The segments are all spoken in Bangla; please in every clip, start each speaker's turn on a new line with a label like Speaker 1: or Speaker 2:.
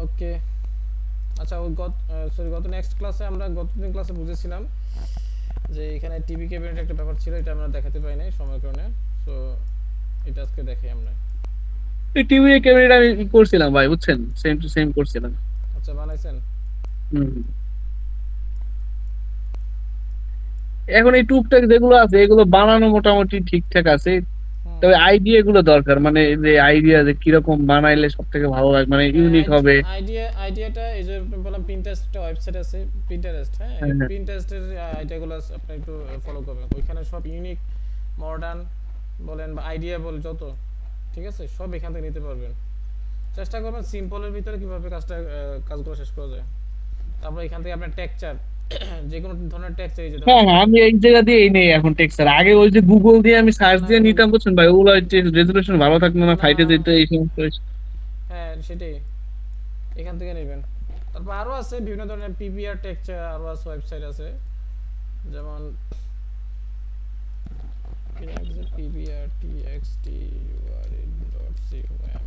Speaker 1: ওকে। আচ্ছা ওই গত নেক্সট ক্লাসে আমরা গত দিন ক্লাসে বুঝেছিলাম যে এখানে টিভি ক্যাবিনেট একটা ব্যাপার ছিল, এটা আমরা দেখাতে পাই নাই সময়ের কারণে। সো এটা আজকে দেখাই আমরা।
Speaker 2: এই টিভি ক্যামেরাটা আমি করছিলাম ভাই, বুঝছেন, সেম টু সেম করছিলাম।
Speaker 1: আচ্ছা বানাইছেন?
Speaker 2: হুম। এখন এই টুকটাক যেগুলো আছে এগুলো বানানো মোটামুটি ঠিকঠাক আছে।
Speaker 1: হুম।
Speaker 2: তবে আইডিয়া গুলো দরকার, মানে এই যে আইডিয়া যে কিরকম বানাইলে সব থেকে ভালো লাগে, মানে
Speaker 1: হ্যাঁ
Speaker 2: ইউনিক হবে।
Speaker 1: আইডিয়াটা এই যে বললাম পিন্টারেস্ট একটা ওয়েবসাইট আছে, পিন্টারেস্ট, হ্যাঁ এই
Speaker 2: হ্যাঁ, হ্যাঁ।
Speaker 1: পিন্টারেস্টের আইডিয়াগুলো আপনি একটু ফলো করবেন, ওইখানে সব ইউনিক মডার্ন বলেন বা আইডিয়া বল যত, ঠিক আছে, সব এখান থেকে নিতে পারবেন। চেষ্টা করবেন সিম্পলের ভিতরে কিভাবে কাজগুলো শেষ করা যায়। তারপর এখান থেকে আপনার টেক্সচার যে কোনো ধরনের টেক্সচার, এই যে ধরেন
Speaker 2: হ্যাঁ, হ্যাঁ, আমি এই জায়গা দিয়ে এই নেই এখন টেক্সচার। আগে ওই যে গুগল দিয়ে আমি সার্চ
Speaker 1: না
Speaker 2: দিয়ে নিতাম, বুঝছেন ভাই, ওগুলো রেজলিউশন ভালো থাকতো না,
Speaker 1: না
Speaker 2: ফাইটে যেত এই সমস্ত
Speaker 1: হ্যাঁ সেটাই, এখান থেকে নেবেন। তারপর আরও আছে বিভিন্ন ধরনের পিবিআর টেক্সচার, আরও আছে ওয়েবসাইট আছে, যেমন পিবিআর টিএক্সটি ইউআরএল.com।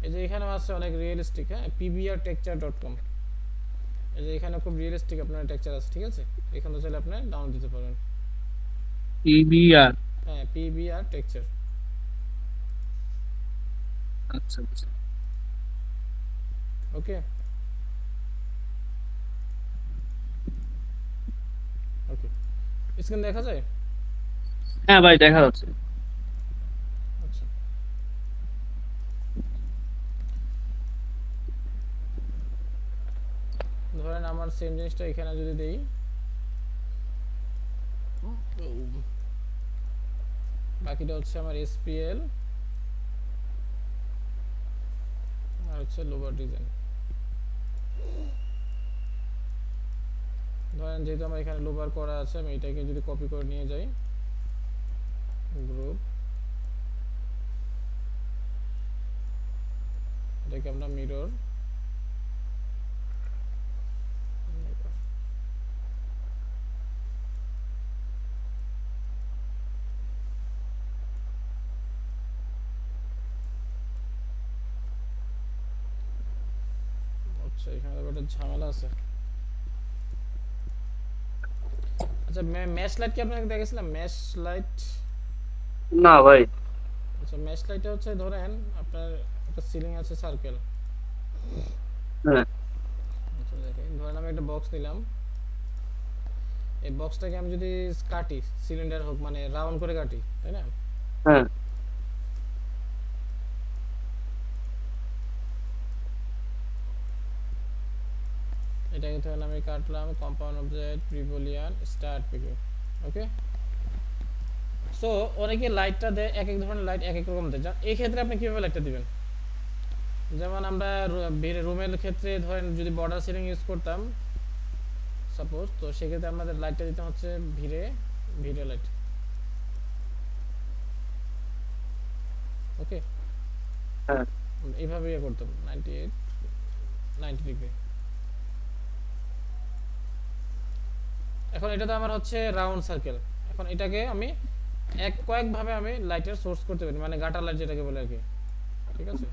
Speaker 1: এই যে এখানেও আছে অনেক রিয়েলিস্টিক, হ্যাঁ pbrtexture.com। এই যে এখানে খুব রিয়েলিস্টিক আপনার টেক্সচার আছে, ঠিক আছে, এখান থেকে চাইলে আপনি ডাউনলোড দিতে পারেন।
Speaker 2: ইবিআর।
Speaker 1: হ্যাঁ পিবিআর টেক্সচার।
Speaker 2: আচ্ছা, আচ্ছা।
Speaker 1: ওকে ওকে, স্ক্রিন দেখা যায়?
Speaker 2: হ্যাঁ ভাই, দেখা যাচ্ছে।
Speaker 1: আচ্ছা ধরেন আমার সেম জিনিসটা এখানে যদি দেই, বাকিটা হচ্ছে আমার এসপিএল আর হচ্ছে লোভার ডিজাইন। ধরেন যেহেতু আমার এখানে লোভার করা আছে, আমি এটাকে যদি কপি করে নিয়ে যাই, গ্রুপ, এটাকে আমরা মিরর, আচ্ছা এখানে একটা ঝামেলা আছে। আচ্ছা ম্যাশ লাইট কি আপনাকে দেখেছিলাম? ম্যাশ লাইট,
Speaker 2: না ভাই।
Speaker 1: আচ্ছা ম্যাশ লাইটটা হচ্ছে ধরেন আপনার একটা সিলিং আছে সার্কেল।
Speaker 2: হ্যাঁ,
Speaker 1: আচ্ছা দেখেন ধরেন আমি একটা বক্স নিলাম, এই বক্সটাকে আমি যদি কাটি, সিলিন্ডার হোক মানে রাউন্ড করে কাটি, তাই না?
Speaker 2: হ্যাঁ।
Speaker 1: এটাকে ধরেন আমি কাটলাম, কম্পাউন্ড অবজেক্ট প্রিবলিয়ান স্টার্ট পিকিং। ওকে, সো অনেকে লাইটটা দেয়, এক এক ধরনের লাইট এক এক রকম দেয়। এই ক্ষেত্রে আপনি কিভাবে লাইটটা দিবেন? যেমন আমরা রুমের ক্ষেত্রে ধরেন যদি বর্ডার সিলিং ইউজ করতাম সাপোজ, তো সেক্ষেত্রে আমাদের লাইটটা দিতে হচ্ছে ভিডিও লাইট। ওকে,
Speaker 2: হ্যাঁ।
Speaker 1: এইভাবে ইয়ে করতাম 90 ডিগ্রি। এখন এটা তো আমার হচ্ছে রাউন্ড সার্কেল, এখন এটাকে আমি কয়েকভাবে আমি লাইটের সোর্স করতে পারি, মানে গাটার লাইট যেটাকে বলে আর কি, ঠিক আছে।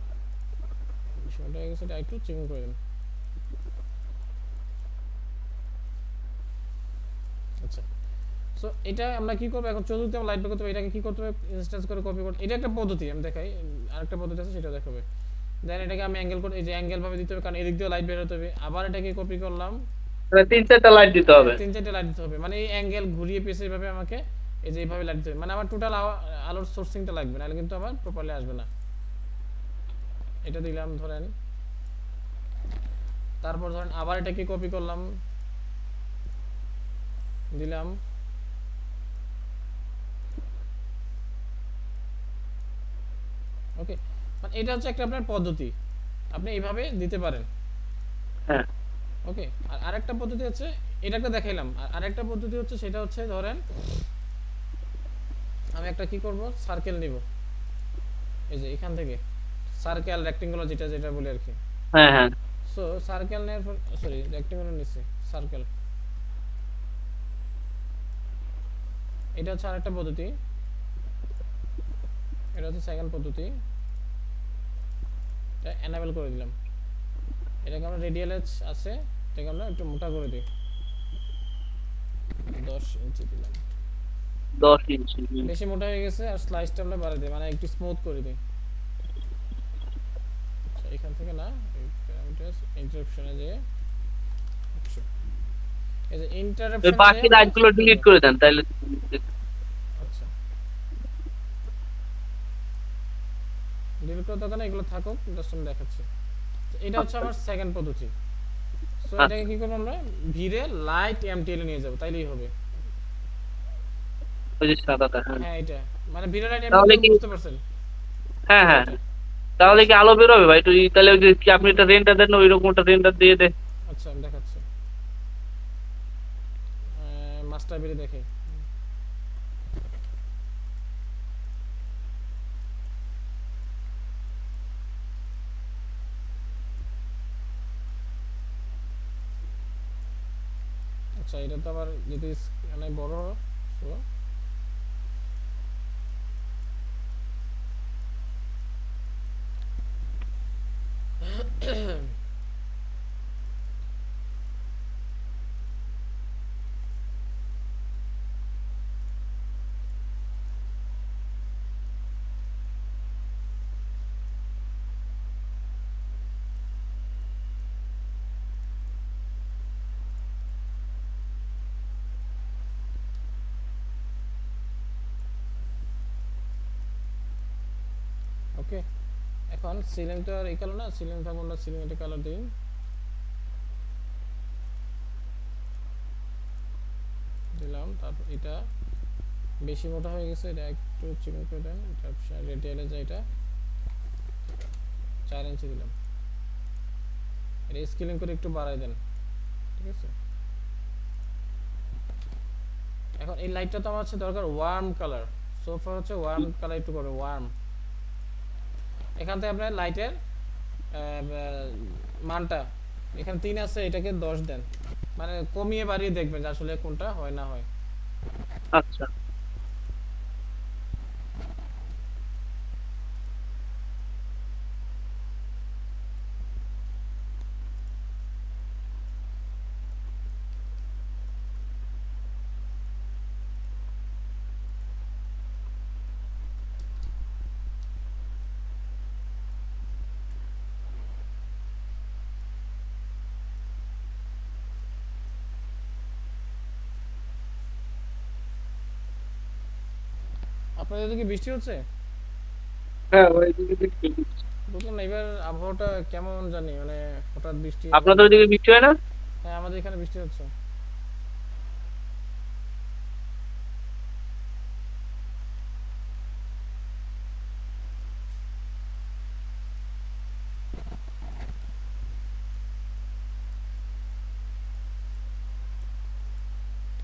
Speaker 1: বিষয়টা হয়ে গেছে, এটা একটু চেঞ্জ করে দিন। আচ্ছা, সো এটা আমরা কি করবো এখন, চতুর্থ লাইট বের করতে হবে, এটাকে কি করতে হবে, ইনস্ট্যান্স করে কপি করতে, এটা একটা পদ্ধতি আমি দেখাই, আরেকটা পদ্ধতি আছে সেটা দেখাবে। দেন এটাকে আমি অ্যাঙ্গেল করে, এই যে অ্যাঙ্গেল ভাবে দিতে হবে, কারণ এদিক দিয়ে লাইট বের হতে হবে, আবার এটাকে কপি করলাম।
Speaker 2: মানে তিন চারটা লাইট দিতে
Speaker 1: হ্যাঁ
Speaker 2: হবে।
Speaker 1: 3-4টে লাইট দিতে হবে, মানে এই অ্যাঙ্গেল ঘুরিয়ে পেঁচে এইভাবে আমাকে এই যে এইভাবে লাইট দিতে হবে, মানে আমার টোটাল আলোর সোর্সিংটা লাগবে, নাহলে কিন্তু আমার প্রপারলি আসবে না। এটা দিলাম ধরেন, তারপর ধরেন আবার এটাকে কপি করলাম, দিলাম। ওকে, মানে এটা হচ্ছে একটা আপনার পদ্ধতি, আপনি এইভাবে দিতে পারেন।
Speaker 2: হ্যাঁ।
Speaker 1: ওকে, আর আরেকটা পদ্ধতি হচ্ছে, এটা একটা দেখাইলাম, আর আরেকটা পদ্ধতি হচ্ছে সেটা হচ্ছে ধরেন আমি একটা কি করব, সার্কেল নিব, এই যে এখান থেকে সার্কেল রেক্টেঙ্গুলার যেটা যেটা বলে আর কি।
Speaker 2: হ্যাঁ, হ্যাঁ।
Speaker 1: সো সার্কেল নেওয়ার পর, সরি রেক্টেঙ্গুলার নিছি, সার্কেল, এটা হচ্ছে আরেকটা পদ্ধতি, এটা হচ্ছে সেকেন্ড পদ্ধতি। এটা এনেবল করে দিলাম। এটাকে আমরা রেডিয়াল এজ আছে, এটাকে আমরা একটু মোটা করে দিই, 10 ইঞ্চি দিলাম।
Speaker 2: 10 ইঞ্চি।
Speaker 1: বেশি মোটা হয়ে গেছে, আর স্লাইসটা আমরা বাড়াই দিই, মানে একটু স্মুথ করে দিই। আচ্ছা, এখান থেকে না, এই প্যারামিটারস ইন্টারাপশনে যে এই যে ইন্টারাপশন
Speaker 2: বাকি লাইনগুলো ডিলিট করে দেন তাহলে।
Speaker 1: আচ্ছা, ডিলিট করার দরকার নেই, এগুলো থাকুক, জাস্ট আমি দেখাচ্ছি। এটা হচ্ছে আমার সেকেন্ড পদ্ধতি। সো এটাকে কি করব আমরা, ভিড়ে লাইট এমটিএল নিয়ে যাব, তাইলেই হবে।
Speaker 2: ওই যে সাদাটা, হ্যাঁ
Speaker 1: হ্যাঁ, এটা মানে ভিড়ে লাইট
Speaker 2: তাহলে
Speaker 1: এমটিএল
Speaker 2: কি,
Speaker 1: বুঝতে পারছেন?
Speaker 2: হ্যাঁ
Speaker 1: এই যে
Speaker 2: হ্যাঁ
Speaker 1: এটা।
Speaker 2: তাহলে কি আলো বের হবে ভাই? তো তাহলে ওই যে কি আপনি একটা রেন্ডার দেন, ওই রকম একটা রেন্ডার দিয়ে দে।
Speaker 1: আচ্ছা, আমি দেখাচ্ছি, মাস্টার বেরি দেখে। আচ্ছা, এটা তো আবার যদি অনেক বড় সো ওকে। এখন সিলিং তো আর এই কালার না, সিলিং থাকবো, আমরা সিলিং এটা কালার দিই, দিলাম। তারপর এটা বেশি মোটা হয়ে গেছে, এটা একটু চিকন করে দেন। এটা রেডিয়ালে যায়, এটা 4 ইঞ্চি দিলাম। এটা স্কেলিং করে একটু বাড়াই দেন, ঠিক আছে। এখন এই লাইটটা তো আমার হচ্ছে দরকার ওয়ার্ম কালার, সোফা হচ্ছে ওয়ার্ম কালার একটু করবে, ওয়ার্ম। এখান থেকে আপনার লাইটের মানটা এখানে 3 আছে, এটাকে 10 দেন, মানে কমিয়ে বাড়িয়ে দেখবেন যে আসলে কোনটা হয় না হয়।
Speaker 2: আচ্ছা,
Speaker 1: আপনাদের এদিকে বৃষ্টি হচ্ছে?
Speaker 2: হ্যাঁ ওই দিকে বৃষ্টি।
Speaker 1: বুঝলাম না, এবার আবহাওয়াটা কেমন জানি, মানে হঠাৎ বৃষ্টি
Speaker 2: আপনাদের
Speaker 1: হঠাৎ।
Speaker 2: ওইদিকে বৃষ্টি হয় না?
Speaker 1: হ্যাঁ, আমাদের এখানে বৃষ্টি হচ্ছে।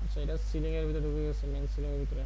Speaker 1: আচ্ছা, এটা সিলিং এর ভিতরে ঢুকে গেছে, মেইন সিলিং এর ভিতরে।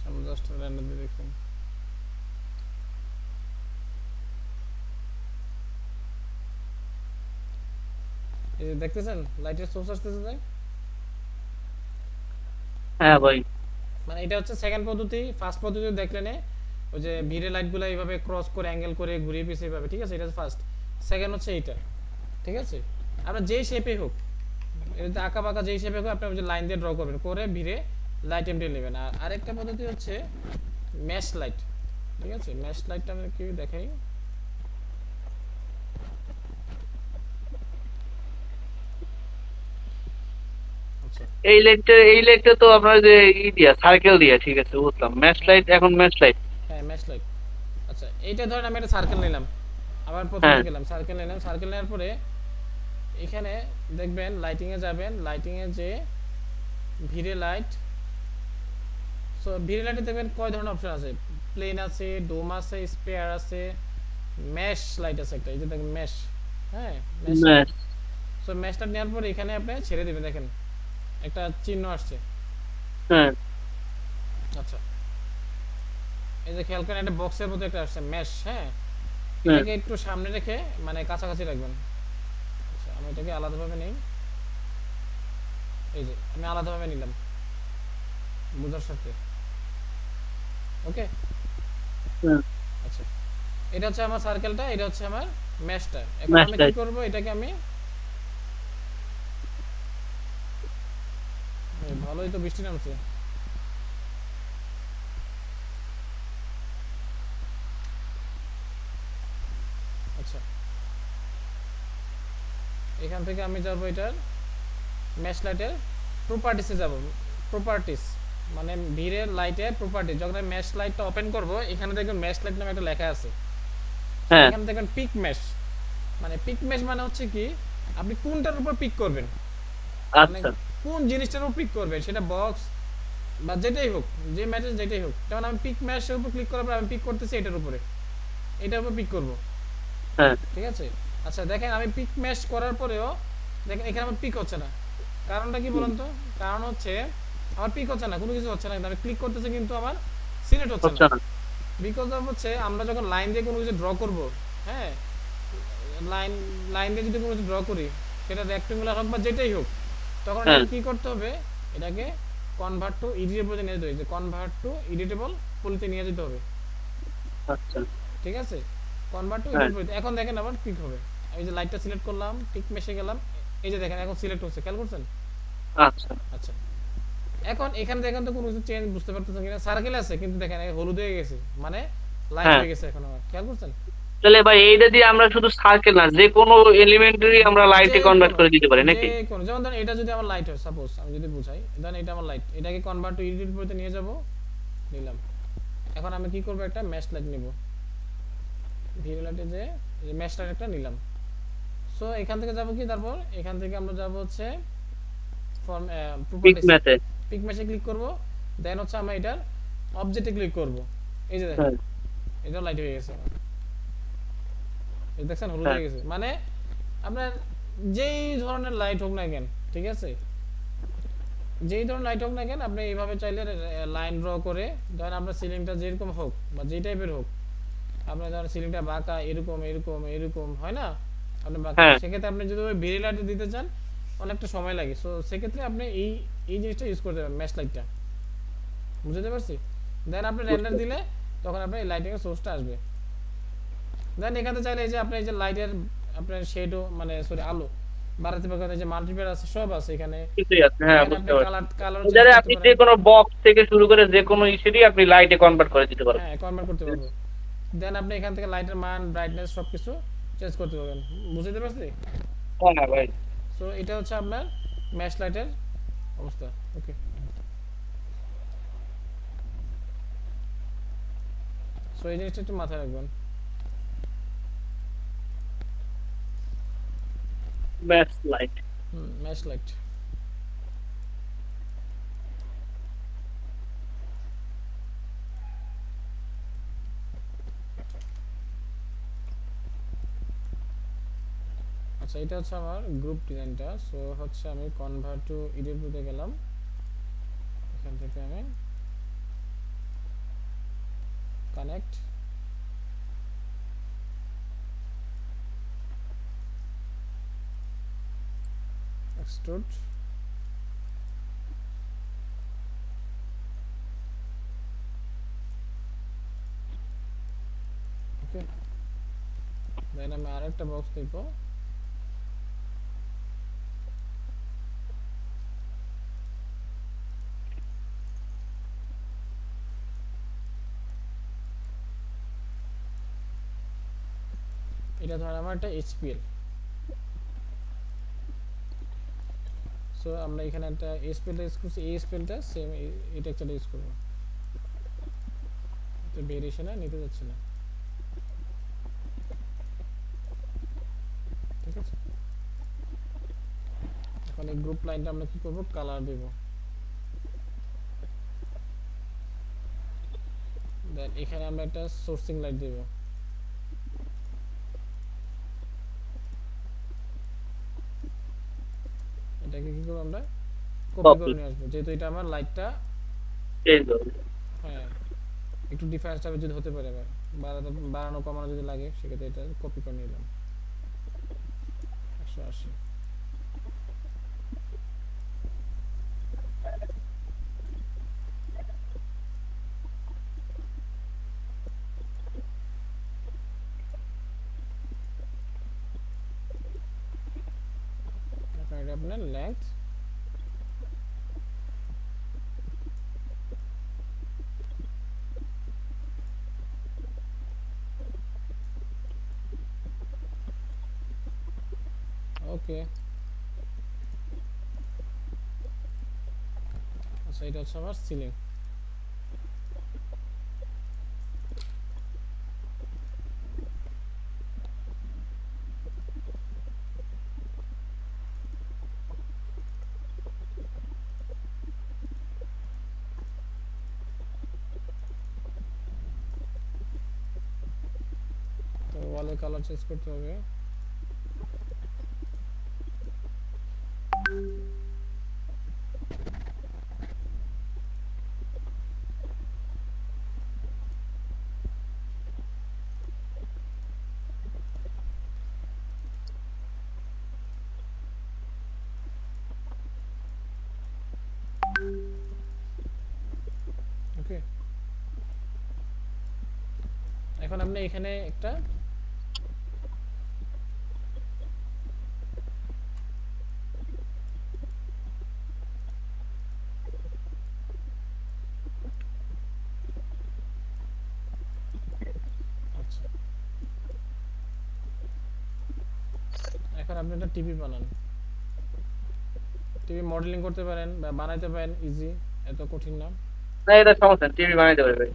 Speaker 1: সামনে জাস্ট র্যান্ডম দিয়ে দেখুন। এই যে দেখতেছেন লাইটের সোর্স আসতেছে যায়,
Speaker 2: হ্যাঁ ভাই।
Speaker 1: মানে এটা হচ্ছে সেকেন্ড পদ্ধতি। ফার্স্ট পদ্ধতি দেখলেন, ওই যে ভিড়ে লাইটগুলো এইভাবে ক্রস করে অ্যাঙ্গেল করে ঘুরিয়ে পিছিয়ে এইভাবে, ঠিক আছে, এটা ফার্স্ট। সেকেন্ড হচ্ছে এইটা, ঠিক আছে। আপনার যেই শেপে হোক, এটা আঁকা বাঁকা যেই শেপে হোক, আপনি ওই যে লাইন দিয়ে ড্র করবেন, করে ভিড়ে লাইট এমটি নেবেন। আর আরেকটা পদ্ধতি হচ্ছে ম্যাশ লাইট, ঠিক আছে। ম্যাশ লাইটটা আমি কি দেখাই। আচ্ছা,
Speaker 2: এই লাইটটা তো আপনার যে ই দিয়া সার্কেল দিয়া, ঠিক আছে বুঝলাম। ম্যাচ লাইট, এখন ম্যাচ লাইট।
Speaker 1: হ্যাঁ ম্যাশ লাইট। আচ্ছা এইটা ধরেন আমি একটা সার্কেল নিলাম, আবার প্রথমে
Speaker 2: হ্যাঁ
Speaker 1: গেলাম সার্কেল নিলাম, সার্কেল নেওয়ার পরে এখানে দেখবেন লাইটিং এ যাবেন, লাইটিং এ যে ভিড়ে লাইট, সো ভিড়ে লাইটে দেখবেন কয় ধরনের অপশন আছে, প্লেন আছে, ডোম আছে, স্পেয়ার আছে, মেশ লাইট আছে একটা, এই যে দেখেন মেশ, হ্যাঁ মেশ লাইট।
Speaker 2: ম্যাথ
Speaker 1: সো মেশটা নেওয়ার পরে এখানে আপনি ছেড়ে দিবেন, দেখেন একটা চিহ্ন আসছে।
Speaker 2: হ্যাঁ
Speaker 1: আচ্ছা এই যে খেয়াল করেন একটা বক্সের মতো একটা আসছে মেশ, হ্যাঁ
Speaker 2: হ্যাঁ
Speaker 1: এটাকে একটু সামনে রেখে মানে কাছাকাছি রাখবেন। আচ্ছা আমি এটাকে আলাদাভাবে নিই, এই যে আমি আলাদাভাবে নিলাম বুঝার সাথে, ওকে।
Speaker 2: হ্যাঁ
Speaker 1: আচ্ছা এটা হচ্ছে আমার সার্কেলটা, এটা হচ্ছে আমার মেশটা। এখন আমি
Speaker 2: ম্যাথটা
Speaker 1: কি করব, এটাকে আমি এই ভালোই তো বৃষ্টি নামছে। আচ্ছা এখান থেকে আমি যাব এটার ম্যাশ লাইটের প্রপার্টিসে যাব, প্রপার্টিস মানে ভিড়ের লাইটের প্রপার্টি। যখন আমি ম্যাশ লাইটটা ওপেন করব এখানে দেখবেন ম্যাশ লাইট নামে একটা লেখা আছে,
Speaker 2: হ্যাঁ
Speaker 1: এখানে দেখবেন পিক ম্যাশ, মানে পিক ম্যাশ মানে হচ্ছে কি আপনি কোনটার উপর পিক করবেন, মানে
Speaker 2: আচ্ছা
Speaker 1: কোন জিনিসটার উপর পিক করবেন, সেটা বক্স বা যেটাই হোক, যে ম্যাচেস যেটাই হোক। যেমন আমি পিক ম্যাশের উপর ক্লিক করার পর আমি পিক করতেছি এটার উপরে, এটার উপর পিক করব,
Speaker 2: হ্যাঁ
Speaker 1: ঠিক আছে। আচ্ছা দেখেন আমি পিক ম্যাশ করার পরেও দেখেন এখানে আমার পিক হচ্ছে না, কারণটা কি বলুন তো? কারণ হচ্ছে আমার পিক হচ্ছে না, কোনো কিছু হচ্ছে না, কিন্তু আমি ক্লিক করতেছি কিন্তু আমার সিলেক্ট হচ্ছে না।
Speaker 2: হচ্ছে না
Speaker 1: বিকজ অফ হচ্ছে আমরা যখন লাইন দিয়ে কোনো কিছু ড্র করব, হ্যাঁ লাইন লাইন দিয়ে যদি কোনো কিছু ড্র করি, সেটা রেক্টেঙ্গুলার হোক বা যেটাই হোক, তখন
Speaker 2: হ্যাঁ
Speaker 1: এটাকে কি করতে হবে, এটাকে কনভার্ট টু এডিটেবল নিয়ে যেতে হবে, কনভার্ট টু এডিটেবল পলিতে নিয়ে যেতে হবে,
Speaker 2: আচ্ছা
Speaker 1: ঠিক আছে। কনভার্ট টু
Speaker 2: হ্যাঁ
Speaker 1: এডিটেবল, এখন দেখেন আবার পিক হবে। আমি যে লাইটটা সিলেক্ট করলাম, পিক মেশে গেলাম, এই যে দেখেন এখন সিলেক্ট হচ্ছে, খেয়াল করছেন?
Speaker 2: আচ্ছা
Speaker 1: আচ্ছা এখন এখানে দেখেন তো কোনো কিছু চেঞ্জ বুঝতে পারতেছেন কিনা, সার্কেল আছে কিন্তু দেখেন হলুদ হয়ে গেছে, মানে লাইট
Speaker 2: হ্যাঁ
Speaker 1: হয়ে গেছে এখন আমার, খেয়াল করছেন?
Speaker 2: তাহলে ভাই এইটা দিয়ে আমরা শুধু সার্কেল না যে কোনো এলিমেন্টারি আমরা
Speaker 1: যে
Speaker 2: লাইটে কনভার্ট
Speaker 1: কোনো,
Speaker 2: করে দিতে পারি
Speaker 1: যে
Speaker 2: নাকি?
Speaker 1: কোনো, যেমন ধরেন এটা যদি আমার লাইট হয়, সাপোজ আমি যদি বুঝাই, ধরেন এটা আমার লাইট, এটাকে কনভার্ট টু এডিট করতে নিয়ে যাব, নিলাম। এখন আমি কি করব, একটা ম্যাশ লাইট নিব, ভিডিও লাইটে যে ম্যাশ লাইট একটা নিলাম। সো এখান থেকে যাব কি, তারপর এখান থেকে আমরা যাব হচ্ছে ফর্ম
Speaker 2: পিক
Speaker 1: প্রপার্টিসে,
Speaker 2: ম্যাথে
Speaker 1: পিক ম্যাশে ক্লিক করব, দেন হচ্ছে আমরা এটার অবজেক্টে ক্লিক করব, এই যে দেখেন
Speaker 2: হ্যাঁ
Speaker 1: এটা লাইট হয়ে গেছে আমার, এই দেখছেন হলুদ
Speaker 2: হ্যাঁ
Speaker 1: হয়ে গেছে। মানে আপনার যেই ধরনের লাইট হোক না কেন, ঠিক আছে, যেই ধরনের লাইট হোক না কেন আপনি এইভাবে চাইলে লাইন ড্র করে, ধরেন আপনার সিলিংটা যেরকম হোক বা যে টাইপের হোক, আপনার ধরেন সিলিংটা বাঁকা এরকম এরকম এরকম হয় না, আপনি বাঁকা,
Speaker 2: হ্যাঁ
Speaker 1: সেক্ষেত্রে আপনি যদি ওই ভিড়ি লাইট দিতে চান অনেকটা সময় লাগে। সো সেক্ষেত্রে আপনি এই এই জিনিসটা ইউজ করতে পারেন, ম্যাশ লাইটটা, বুঝতে পারছি। দেন আপনি রেন্ডার
Speaker 2: বুঝতে
Speaker 1: দিলে তখন আপনার এই লাইটিং এর সোর্সটা আসবে। দেন এখানে চাইলে এই যে আপনি এই যে লাইটের আপনার শেডও মানে সরি আলো বাড়াতে পারেন, এই যে মাল্টিপ্লেয়ার আছে, সব আছে এখানে।
Speaker 2: কিছুই আছে, হ্যাঁ
Speaker 1: এখানে আপনি
Speaker 2: বুঝতে পারছি।
Speaker 1: কালার কালার চেঞ্জ
Speaker 2: এটারে
Speaker 1: করতে
Speaker 2: আপনি যে
Speaker 1: পারেন,
Speaker 2: কোনো বক্স থেকে শুরু করে যে কোনো ইস্যুরই আপনি লাইটে কনভার্ট করে দিতে পারবেন।
Speaker 1: হ্যাঁ কনভার্ট করতে পারবো। দেন আপনি এখান থেকে লাইটের মান, ব্রাইটনেস সবকিছু চেঞ্জ করতে পারবেন, বুঝতে পারছি।
Speaker 2: হ্যাঁ ভাই
Speaker 1: সো এটা হচ্ছে আপনার ম্যাশ লাইটের অবস্থা, ওকে। সো এই জিনিসটা একটু মাথায় রাখবেন।
Speaker 2: Math light
Speaker 1: mash light. আচ্ছা এটা হচ্ছে আমার গ্রুপ ডিজাইনটা। সো হচ্ছে আমি কনভার্ট টু এডিট করতে গেলাম, এখান থেকে আমি কানেক্ট, এক্সট্রুড, ওকে। দেন আমি আরেকটা বক্স দিব, এটা ধর আমার একটা এইচপিএল। সো আমরা এখানে একটা এইচপিএলটা ইউজ করছি, এই এইচপিএলটা সেম এই টেক্সচারটা ইউজ করব, তো ভেরিয়েশনে নিতে যাচ্ছে না। এখন এই গ্রুপ লাইনটা আমরা কি করব, কালার দেব। দেন এখানে আমরা একটা সোর্সিং লাইট দেব। এটাকে কি করব আমরা, কপি করে নিয়ে আসবো, যেহেতু এটা আমার লাইটটা
Speaker 2: চেঞ্জ হবে।
Speaker 1: হ্যাঁ একটু ডিফারেন্সটা যদি হতে পারে, এবার বাড়ানো কমানো যদি লাগে সেক্ষেত্রে এটা কপি করে নিলাম 180। এখন এটা আপনার লেন্থ, ওকে। আচ্ছা এটা হচ্ছে আমার সিলিং। তো ওয়ালের কালার চেঞ্জ করতে হবে। ওকে, এখন আপনি এখানে একটা আচ্ছা এখন আপনি একটা টিভি বানান, টিভি মডেলিং করতে পারেন বা বানাইতে পারেন, ইজি, এত কঠিন না।
Speaker 2: না এটা সমস্যা, টিভি বানাইতে পারবে।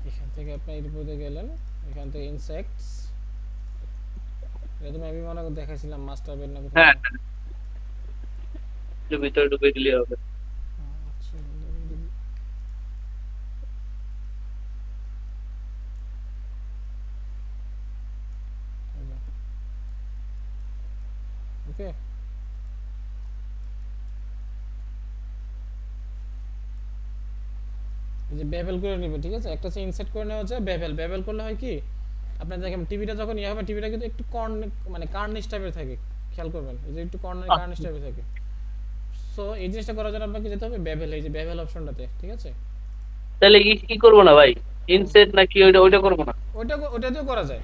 Speaker 1: এখান থেকে আপনি এর উপরে গেলেন, এখান থেকে ইনসেক্টস, এটা তো আমি মনে করে দেখাইছিলাম মাস্টার বেড না কোথাও।
Speaker 2: হ্যাঁ একটু ভিতরে ঢুকে দিলে হবে।
Speaker 1: আচ্ছা ওকে, এই যে বেভেল করে নিবে, ঠিক আছে, একটা হচ্ছে ইনসেট করে নেওয়া হচ্ছে বেভেল। বেভেল করলে হয় কি, আপনার দেখেন টিভিটা যখন ইয়ে হবে, টিভিটা কিন্তু একটু কর্ন মানে কার্নিশ টাইপের থাকে, খেয়াল করবেন এই যে একটু কর্নার কার্নিশ টাইপের থাকে। সো এই জিনিসটা করার জন্য আপনাকে যেতে হবে বেভেল, এই যে বেভেল অপশনটাতে, ঠিক আছে।
Speaker 2: তাহলে কি করবো না ভাই, ইনসেট নাকি ওইটা ওইটা করবো না?
Speaker 1: ওইটাতেও করা যায়,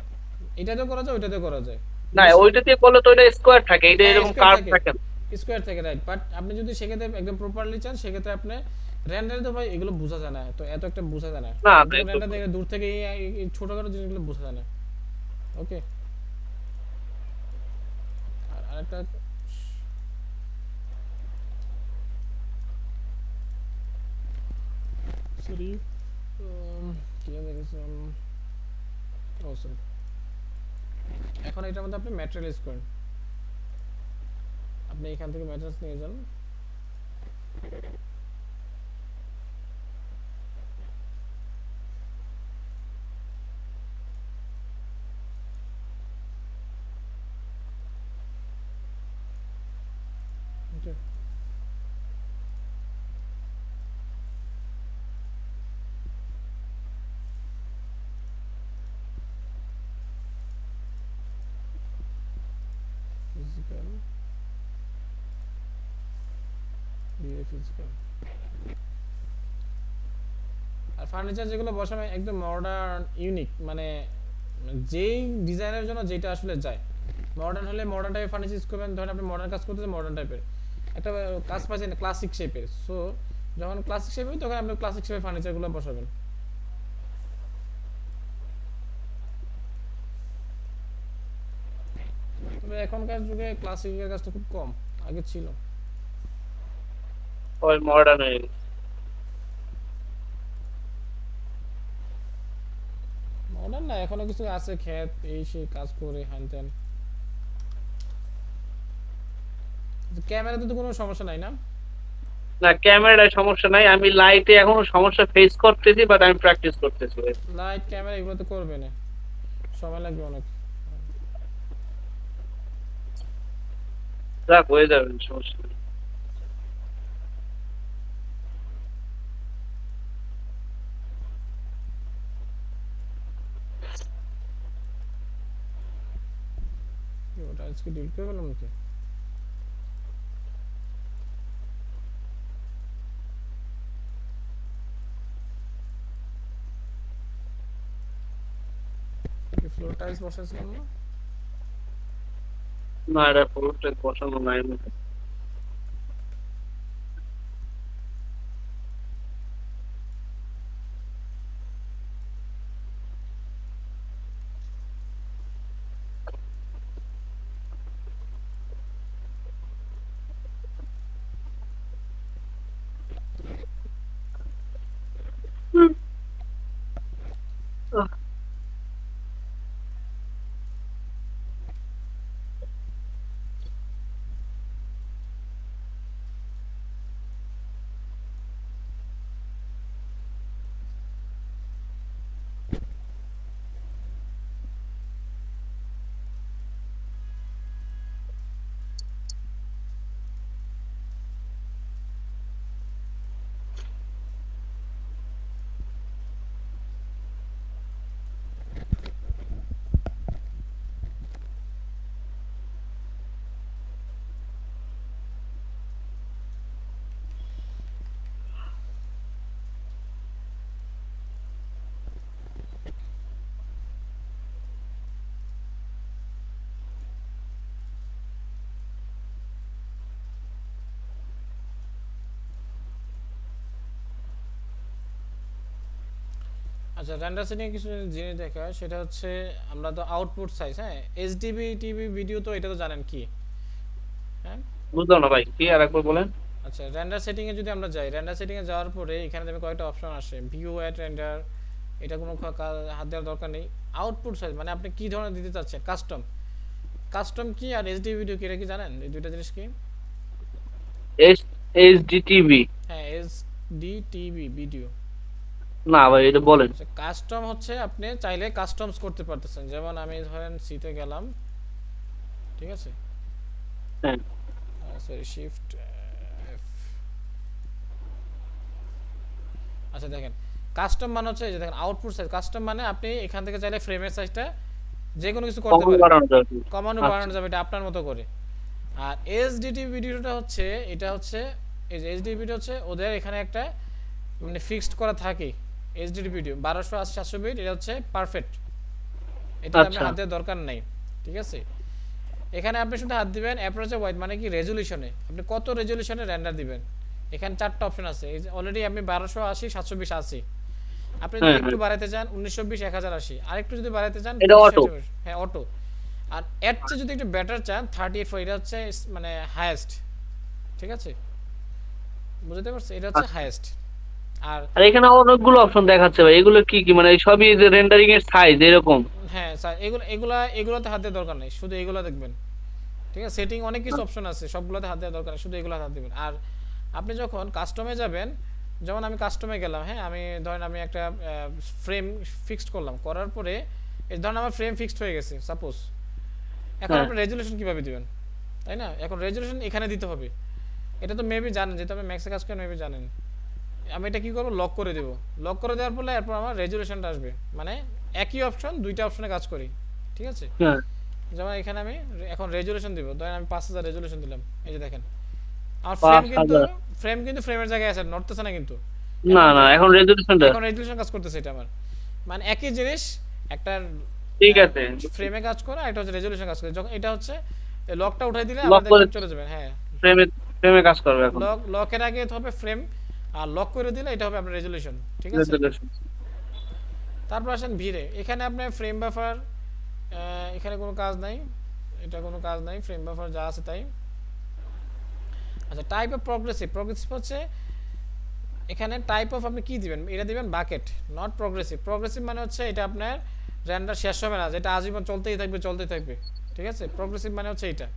Speaker 1: এটাতেও করা যায়, ওইটাতেও করা যায়।
Speaker 2: না ওইটা দিয়ে করলে তো ওইটা স্কোয়ার থাকে, এটা
Speaker 1: হ্যাঁ
Speaker 2: এরকম
Speaker 1: স্কোয়ার
Speaker 2: কার্ভ
Speaker 1: থাকে,
Speaker 2: থাকে না।
Speaker 1: স্কোয়ার থাকে, রাইট। বাট আপনি যদি সেক্ষেত্রে একদম প্রপারলি চান, সেক্ষেত্রে আপনি রেন্ডারে তো ভাই এগুলো বোঝা যায় না, তো এত একটা বোঝা যায় না,
Speaker 2: না
Speaker 1: রেন্ডার দেখে দূর থেকে এই ছোটখাটো জিনিসগুলো বোঝা যায় না। ওকে, আর আরেকটা সরি কি জানি দেখেছিলাম, ও সরি। এখন এটার মধ্যে আপনি ম্যাটেরিয়াল ইউজ করেন, আপনি এখান থেকে ম্যাটেরিয়ালস নিয়ে যান, ওকে। ফিজিক্যাল ফিজিক্যাল আর ফার্নিচার যেগুলো বসানো একদম মডার্ন ইউনিক, মানে যেই ডিজাইনের জন্য যেটা আসলে যায়, মডার্ন হলে মডার্ন টাইপের ফার্নিচার ইউজ করবেন। ধরেন আপনি মডার্ন কাজ করতেছেন, মডার্ন টাইপের একটা কাজ পাচ্ছেন ক্লাসিক শেপের, সো যখন ক্লাসিক শেপ হবে তখন আপনি ক্লাসিক শেপের ফার্নিচারগুলো বসাবেন। তো তবে এখনকার যুগে ক্লাসিকের কাজটা খুব কম, আগে ছিল।
Speaker 2: ওই মডার্ন হয়ে গেছে।
Speaker 1: মডার্ন না, এখনো কিছু আছে ক্ষেত এই সেই কাজ করে হ্যান ত্যান। ক্যামেরাতে তো কোনো সমস্যা নাই না?
Speaker 2: না ক্যামেরায় সমস্যা নাই, আমি লাইটে এখনো সমস্যা ফেস করতেছি, বাট আমি প্র্যাকটিস করতেছি ভাই।
Speaker 1: লাইট ক্যামেরা এগুলো তো করবে না, সময় লাগবে অনেক।
Speaker 2: যাক হয়ে যাবে, সমস্যা নেই।
Speaker 1: ওটা আজকে ডিলিট করে ফেললাম নাকি? ফ্লোর টাইলস বসাইছিলাম না?
Speaker 2: না এটা পুরোটা পছন্দ নাই আমার।
Speaker 1: আচ্ছা, রেন্ডার সেটিং এ কিছু জিনিস দেখা, সেটা হচ্ছে আমরা তো আউটপুট সাইজ, হ্যাঁ এইচডিবি টিভি ভিডিও তো এটা তো জানেন কি, হ্যাঁ?
Speaker 2: বুঝলাম না ভাই, কি আর একবার বলেন।
Speaker 1: আচ্ছা, রেন্ডার সেটিং এ যদি আমরা যাই, রেন্ডার সেটিং এ যাওয়ার পরে এখানে দেখবেন কয়েকটা অপশন আসে, ভিউ অ্যাট রেন্ডার, এটা কোনো হাত দেওয়ার দরকার নেই। আউটপুট সাইজ মানে আপনি কি ধরনের দিতে চাচ্ছেন, কাস্টম। কাস্টম কি আর এইচডি ভিডিও কি, এটা কি জানেন এই দুইটা জিনিস কি?
Speaker 2: এস এইচডিটিভি।
Speaker 1: হ্যাঁ, এইচডি টিভি ভিডিও।
Speaker 2: না ভাই এটা বলেন।
Speaker 1: কাস্টম হচ্ছে আপনি চাইলে কাস্টমস করতে পারতেছেন, যেমন আমি ধরেন সিতে গেলাম, ঠিক আছে,
Speaker 2: হ্যাঁ
Speaker 1: সরি শিফট এফ। আচ্ছা দেখেন, কাস্টম মানে হচ্ছে এই যে দেখেন আউটপুট সাইজ, কাস্টম মানে আপনি এখান থেকে চাইলে ফ্রেমের সাইজটা যে কোনো কিছু করতে
Speaker 2: কখন
Speaker 1: পারেন,
Speaker 2: বাড়ানো যাবে?
Speaker 1: কমানো
Speaker 2: আচ্ছা
Speaker 1: বাড়ানো যাবে, এটা আপনার মতো করে। আর এইচডিটি ভিডিওটা হচ্ছে, এটা হচ্ছে এই যে এইচডি ভিডিও হচ্ছে ওদের এখানে একটা মানে ফিক্সড করা থাকে। এইচডি ভিডিও 1280 700 বিট, এটা হচ্ছে পারফেক্ট, এটা আপনি
Speaker 2: আচ্ছা
Speaker 1: হাত দেওয়ার দরকার নাই, ঠিক আছে। এখানে আপনি শুধু হাত দিবেন অ্যাপ্রোচে ওয়াইড মানে কি রেজলিউশনে, আপনি কত রেজলিউশনে রেন্ডার দিবেন। এখানে চারটা অপশন আছে, এই যে অলরেডি আমি 1280 720 আছি, আপনি যদি
Speaker 2: হ্যাঁ
Speaker 1: একটু
Speaker 2: হ্যাঁ,
Speaker 1: বাড়াতে চান 1920 1080, আর একটু যদি বাড়াতে চান
Speaker 2: এটা
Speaker 1: 25
Speaker 2: অটো।
Speaker 1: 720, হ্যাঁ অটো। আর এর চেয়ে যদি একটু বেটার চান 38 ফর, এটা হচ্ছে মানে হাইয়েস্ট, ঠিক আছে, বুঝতে পারছেন, এটা হচ্ছে
Speaker 2: আচ্ছা,
Speaker 1: হাইয়েস্ট। আর
Speaker 2: আর এখানে অনেকগুলো অপশন দেখাচ্ছে ভাই, এগুলো কি কি মানে সবই যে রেন্ডারিং এর সাইজ এরকম?
Speaker 1: হ্যাঁ স্যার, এগুলোতে হাত দেওয়ার দরকার নেই, শুধু এগুলো দেখবেন, ঠিক আছে। সেটিং অনেক কিছু অপশন আছে, সবগুলোতে হাত দেওয়ার দরকার নেই, শুধু এগুলোতে হাত দিবেন। আর আপনি যখন কাস্টমে যাবেন, যেমন আমি কাস্টমে গেলাম, হ্যাঁ আমি ধরেন আমি একটা ফ্রেম ফিক্সড করলাম, করার পরে এই ধরেন আমার ফ্রেম ফিক্সড হয়ে গেছে সাপোজ, এখন
Speaker 2: হ্যাঁ
Speaker 1: আপনি রেজুলেশন কিভাবে দিবেন, তাই না? এখন রেজুলেশন এখানে দিতে হবে, এটা তো মেবি জানেন, যেহেতু আপনি ম্যাক্সে কাজ করেন মেবি জানেন। আমি এটা কি করব, লক করে দেব, লক করে দেওয়ার পরে এরপর আমার রেজুলেশনটা আসবে, মানে একই অপশন দুইটা অপশনে কাজ করি, ঠিক আছে।
Speaker 2: হ্যাঁ,
Speaker 1: যেমন এখানে আমি এখন রেজুলেশন দিব, ধরেন আমি 5000 রেজুলেশন দিলাম, এই যে দেখেন আমার ফ্রেম কিন্তু
Speaker 2: 5000।
Speaker 1: ফ্রেমের জায়গায় আছে, নড়তেছে না কিন্তু।
Speaker 2: না
Speaker 1: এখন
Speaker 2: না, এখন রেজলিউশনটা
Speaker 1: এখন রেজুলেশন কাজ করতেছে এটা আমার, মানে একই জিনিস, একটা
Speaker 2: ঠিক আছে।
Speaker 1: ফ্রেমে কাজ করে, আর এটা হচ্ছে রেজুলেশন কাজ করে। যখন এটা হচ্ছে লকটা উঠাই দিলে
Speaker 2: লক
Speaker 1: আমাদের
Speaker 2: করে
Speaker 1: চলে যাবে, হ্যাঁ।
Speaker 2: ফ্রেমে ফ্রেমে কাজ করবে এখন।
Speaker 1: লকের আগে হবে ফ্রেম, আর লক করে দিলে এটা হবে আপনার রেজুলেশন, ঠিক আছে।
Speaker 2: রেজলিউশন।
Speaker 1: তারপর আসেন ভিড়ে, এখানে আপনার ফ্রেম বাফার, এখানে কোনো কাজ নাই, এটা কোনো কাজ নাই, ফ্রেম বাফার যা আছে তাই। আচ্ছা টাইপ অফ প্রগ্রেসিভ হচ্ছে এখানে টাইপ অফ আপনি কি দিবেন, এটা দিবেন বাকেট, নট প্রগ্রেসিভ মানে হচ্ছে এটা আপনার রেন্ডার শেষ হবে না, যেটা আজীবন চলতেই থাকবে, ঠিক আছে। প্রগ্রেসিভ মানে হচ্ছে এটা,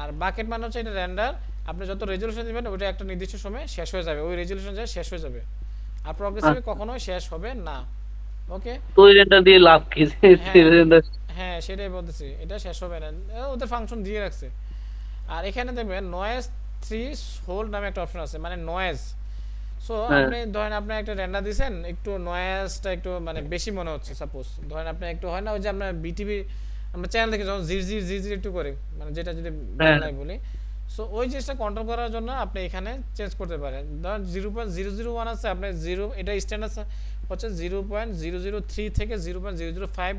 Speaker 1: আর বাকেট মানে হচ্ছে এটা রেন্ডার আপনি যত রেজুলেশন দিবেন ওইটা একটা নির্দিষ্ট সময়ে শেষ হয়ে যাবে, ওই রেজুলেশন যায় শেষ হয়ে যাবে। আর প্রগ্রেসিভে কখনোই শেষ হবে না। ওকে,
Speaker 2: তো রেন্ডার দিয়ে লাভ কি?
Speaker 1: হ্যাঁ সেটাই বলতেছি, এটা শেষ হবে না, ওদের ফাংশন দিয়ে রাখছে। আর এখানে দেখবেন নয়েজ থ্রেশহোল্ড নামে একটা অপশন আছে, মানে নয়েজ। সো আপনি ধরেন আপনি একটা রেন্ডার দিবেন, একটু নয়েজটা একটু মানে বেশি মনে হচ্ছে, সাপোজ ধরেন আপনি একটু হয় না ওই যে আমরা বিটিভি আমরা চ্যানেল দেখে যখন জির একটু করে, মানে যেটা যদি বাংলায় বলি, সো ওই জিনিসটা কন্ট্রোল করার জন্য আপনি এখানে চেঞ্জ করতে পারেন। ধরেন 0.001 আছে আপনার জিরো, এটা স্ট্যান্ডার্ড হচ্ছে 0.003 থেকে 0.005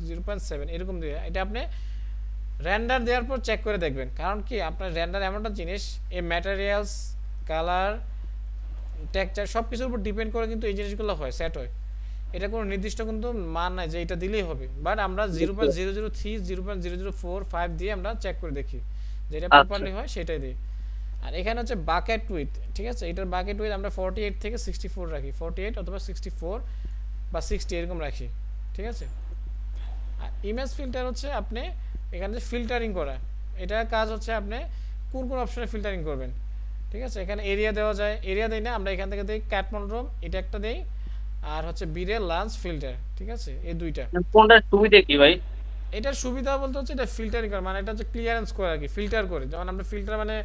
Speaker 1: 0.7 এরকম দিয়ে, এটা আপনি রেন্ডার দেওয়ার পর চেক করে দেখবেন। কারণ কি আপনার রেন্ডার এমন একটা জিনিস, এই ম্যাটেরিয়ালস, কালার, টেক্সচার সব কিছুর উপর ডিপেন্ড করে কিন্তু এই জিনিসগুলো হয়, সেট হয়। এটা কোনো নির্দিষ্ট কিন্তু মান নাই যে এটা দিলেই হবে, বাট আমরা 0.003 0.0045 দিয়ে আমরা চেক করে দেখি যেটা প্রপারলি হয় সেটাই দিই। আর এখানে হচ্ছে বাকেট উইথ, ঠিক আছে, এটার বাকেট উইথ আমরা 48 থেকে 64 রাখি, 48 অথবা 64 বা 60 এরকম রাখি, ঠিক আছে। আর ইমেজ ফিল্টার হচ্ছে আপনি এখানে যে ফিল্টারিং করা, এটার কাজ হচ্ছে আপনি কোন অপশনে ফিল্টারিং করবেন, ঠিক আছে। এখানে এরিয়া দেওয়া যায়, এরিয়া দেই না আমরা, এখান থেকে দেই ক্যাট মনোটোন, এটা একটা দেই, আর হচ্ছে বিরে লাঞ্চ ফিল্টার, ঠিক আছে, এই দুইটা।
Speaker 2: কোনটা সুবিধা কি ভাই?
Speaker 1: এটার সুবিধা বলতে হচ্ছে এটা ফিল্টারিং করে, মানে এটা হচ্ছে ক্লিয়ারেন্স করে আর কি, ফিল্টার করে। যেমন আমরা ফিল্টার মানে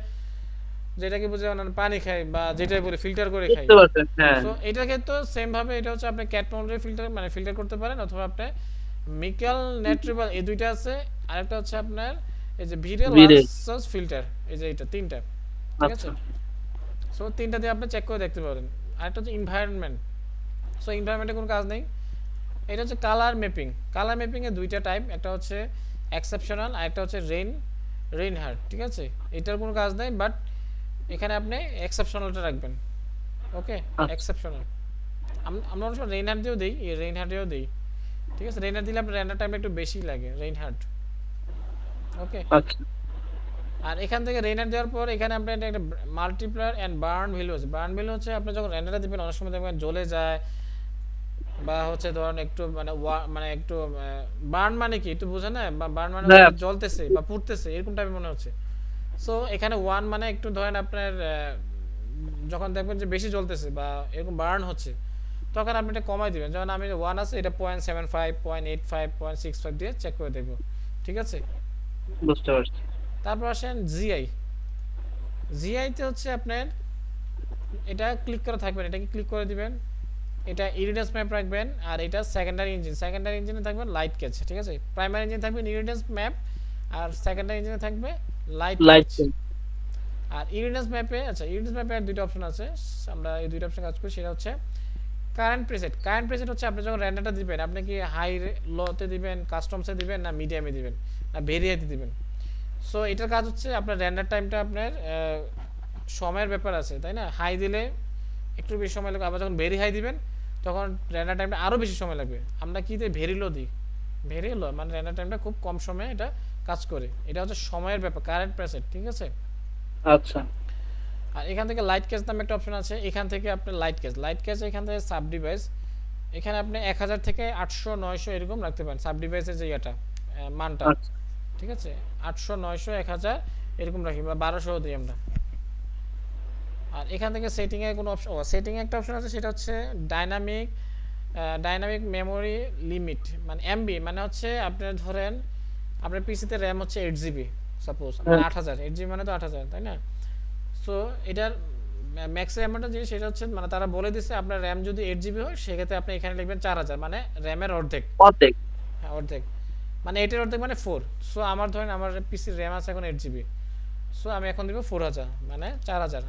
Speaker 1: যেটাকে বুঝে মানে পানি খাই বা যেটাই বলে ফিল্টার করে খাই, সো এটার ক্ষেত্রে সেম ভাবে এটা হচ্ছে আপনি ক্যাট মনোটোন ফিল্টার মানে ফিল্টার করতে পারেন, অথবা আপনি মিকেল নেট্রিবাল, এই দুইটা আছে। আরেকটা হচ্ছে আপনার এই যে বিরে লাঞ্চ ফিল্টার, এই যে এটা তিনটা, ঠিক আছে। সো তিনটা দিয়ে আপনি চেক করে দেখতে পারেন। আরেকটা হচ্ছে এনভায়রনমেন্ট, সো এনভায়রনমেন্টে কোনো কাজ নেই। এটা হচ্ছে কালার ম্যাপিং এর দুইটা টাইপ, একটা হচ্ছে এক্সেপশনাল আর একটা হচ্ছে রেইনহার্ট, ঠিক আছে। এটার কোনো কাজ নেই, বাট এখানে আপনি এক্সেপশনালটা রাখবেন। ওকে, এক্সেপশনাল আমরা অবশ্য রেইনহার্ট দিয়েও দিই, এই রেইনহার্টেও দিই, ঠিক আছে। রেইনহার্ট দিলে আপনার রেন্ডার টাইম একটু বেশি লাগে, রেইনহার্ট। ওকে, আর এখান থেকে রেইনহার্ট দেওয়ার পর এখানে আপনি একটা মাল্টিপ্লায়ার এন্ড বার্ন ভ্যালু আছে। বার্ন ভ্যালু হচ্ছে আপনি যখন রেন্ডারটা দিবেন অনেক সময় দেখবেন জ্বলে যায়, বা হচ্ছে ধরুন একটু মানে একটু বার্ন মানে কি একটু বোঝেন না, বা বার্ন মানে জ্বলতেছে বা পুড়তেছে এরকম টাইপের মনে হচ্ছে। সো এখানে 1 মানে একটু ধরেন আপনার যখন দেখবেন যে বেশি জ্বলতেছে বা এরকম বার্ন হচ্ছে, তখন আপনি এটা কমাই দিবেন। যেমন আমি 1 আছে, এটা 0.75 0.85 0.65 দিয়ে চেক করে দেখব, ঠিক আছে।
Speaker 2: বুঝতে পারছি।
Speaker 1: তারপর আসেন জিআইতে হচ্ছে আপনার এটা ক্লিক করা থাকবেন, এটাকে ক্লিক করে দিবেন, এটা ইরিডিয়াস ম্যাপ রাখবেন, আর এটা সেকেন্ডারি ইঞ্জিনে থাকবে লাইট ক্যাচ, ঠিক আছে। প্রাইমারি ইঞ্জিনে থাকবে ইরিডিয়াস ম্যাপ, আর সেকেন্ডারি ইঞ্জিনে থাকবে লাইট ক্যাচ। আর ইরিডিয়াস ম্যাপে আর দুটো অপশন আছে, আমরা এই দুটো অপশন কাজ করি। সেটা হচ্ছে কারেন্ট প্রিসেট হচ্ছে আপনি যখন রেন্ডারটা দিবেন আপনি কি হাই লোতে দিবেন, কাস্টমসে দিবেন, না মিডিয়ামে দিবেন, না ভেরিয়াতে দিবেন। সো এটার কাজ হচ্ছে আপনার রেন্ডার টাইমটা আপনার সময়ের ব্যাপার আছে, তাই না। হাই দিলে একটু বেশি সময় লাগবে, আবার যখন ভেরি হাই দিবেন তখন রেন্ডার টাইমটা আরও বেশি সময় লাগবে। আমরা কি দিই, ভেরি লো দিই, ভেরি লো মানে রেন্ডার টাইমটা খুব কম সময়ে এটা কাজ করে। এটা হচ্ছে সময়ের ব্যাপার, কারেন্ট প্রেসেট, ঠিক আছে।
Speaker 2: আচ্ছা,
Speaker 1: আর এখান থেকে লাইট ক্যাচ নামে একটা অপশন আছে, এখান থেকে আপনি লাইট ক্যাচ এখান থেকে সাব ডিভাইস, এখানে আপনি 1000 থেকে 800 900 এরকম রাখতে পারেন সাব ডিভাইসের যে এটা মানটা, ঠিক আছে। 800 900 1000 এরকম রাখি, বা 1200 দিই আমরা। আর এখান থেকে সেটিং এর কোনো অপশন, সেটিং এ একটা অপশন আছে, সেটা হচ্ছে ডাইনামিক মেমোরি লিমিট, মানে এমবি, মানে হচ্ছে আপনার ধরেন আপনার পিসিতে র্যাম হচ্ছে 8GB সাপোজ, মানে 8000, 8GB মানে তো 8000, তাই না। সো এটার ম্যাক্সিমামটা যে সেটা হচ্ছে মানে তারা বলে দিচ্ছে আপনার র্যাম যদি 8GB হয় সেক্ষেত্রে আপনি এখানে লিখবেন 4000, মানে র্যামের অর্ধেক। হ্যাঁ, অর্ধেক মানে 8 এর অর্ধেক মানে 4। সো আমার ধরেন আমার পিসির র্যাম আছে এখন 8GB, সো আমি এখন দিব 4000, মানে 4000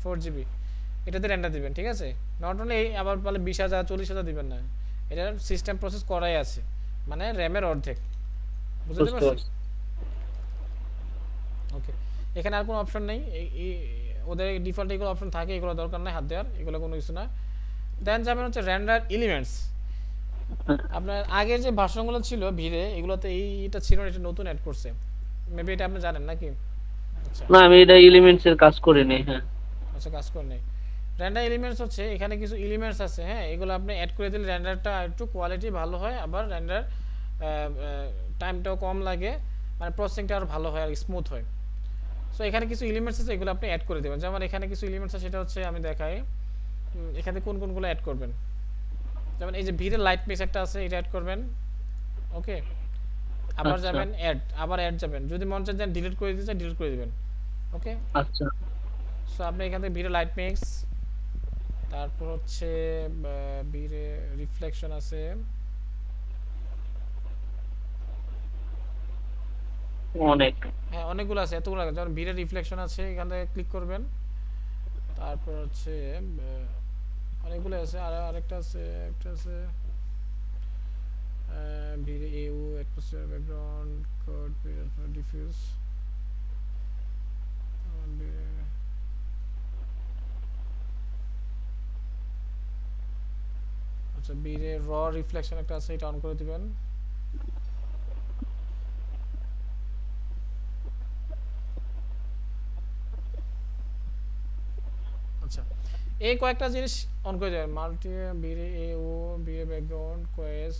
Speaker 1: 4GB এটাতে রেন্ডার দিবেন, ঠিক আছে। নট অনলি আবার বলে 20000 40000 দিবেন না, এটা সিস্টেম প্রসেস করাই আছে, মানে র্যামের অর্ধেক, বুঝতে পারছেন। ওকে, এখানে আর কোনো অপশন নেই, ওদের ডিফল্ট এগুলো অপশন থাকে, এগুলো দরকার নাই হাত দেওয়ার, এগুলো কোনো কিছু না। দেন যাবেন হচ্ছে রেন্ডার এলিমেন্টস। আপনার আগের যে ভার্সনগুলো ছিল ভিড়ে এগুলোতে এইটা ছিল না, এটা নতুন অ্যাড করছে, মেবি এটা আপনি জানেন নাকি? আচ্ছা
Speaker 2: না আমি এটা এলিমেন্টস এর কাজ করিনি। হ্যাঁ
Speaker 1: আচ্ছা, কাজ করে নেই। র্যান্ডার এলিমেন্টস হচ্ছে এখানে কিছু এলিমেন্টস আছে, হ্যাঁ, এগুলো আপনি অ্যাড করে দিলে র্যান্ডারটা একটু কোয়ালিটি ভালো হয়, আবার র্যান্ডার টাইমটাও কম লাগে, মানে প্রসেসিংটা আরও ভালো হয় আর স্মুথ হয়। সো এখানে কিছু এলিমেন্টস আছে, এগুলো আপনি অ্যাড করে দেবেন। যেমন এখানে কিছু এলিমেন্টস আছে, সেটা হচ্ছে আমি দেখাই এখানে কোন কোনগুলো অ্যাড করবেন। যেমন এই যে ভিড়ের লাইট মিক্স একটা আছে, এটা অ্যাড করবেন। ওকে, আবার
Speaker 2: আচ্ছা
Speaker 1: যাবেন অ্যাড, আবার অ্যাড যাবেন, যদি মন চায় ডিলিট করে দিতে চান ডিলিট করে দিবেন। ওকে,
Speaker 2: আচ্ছা।
Speaker 1: সো আপনি এখান থেকে ভিড়ের লাইট মিক্স, তারপর হচ্ছে ভিড়ে রিফ্লেকশন আছে,
Speaker 2: অনেক।
Speaker 1: হ্যাঁ অনেকগুলো আছে, এতগুলো আছে। যেমন ভিড়ের রিফ্লেকশন আছে, এখান থেকে ক্লিক করবেন। তারপর হচ্ছে অনেকগুলো আছে, আর আরেকটা আছে, একটা আছে ভিড়ে you atmosphere background code diffuse. আচ্ছা, ভিড়ে র রিফ্লেকশন একটা আছে, এটা অন করে দিবেন। আচ্ছা, এই কয়েকটা জিনিস অন করে দেবেন। মাল্টি ভিড়ে ইউ, ভিড়ে ব্যাকগ্রাউন্ড কোয়েস।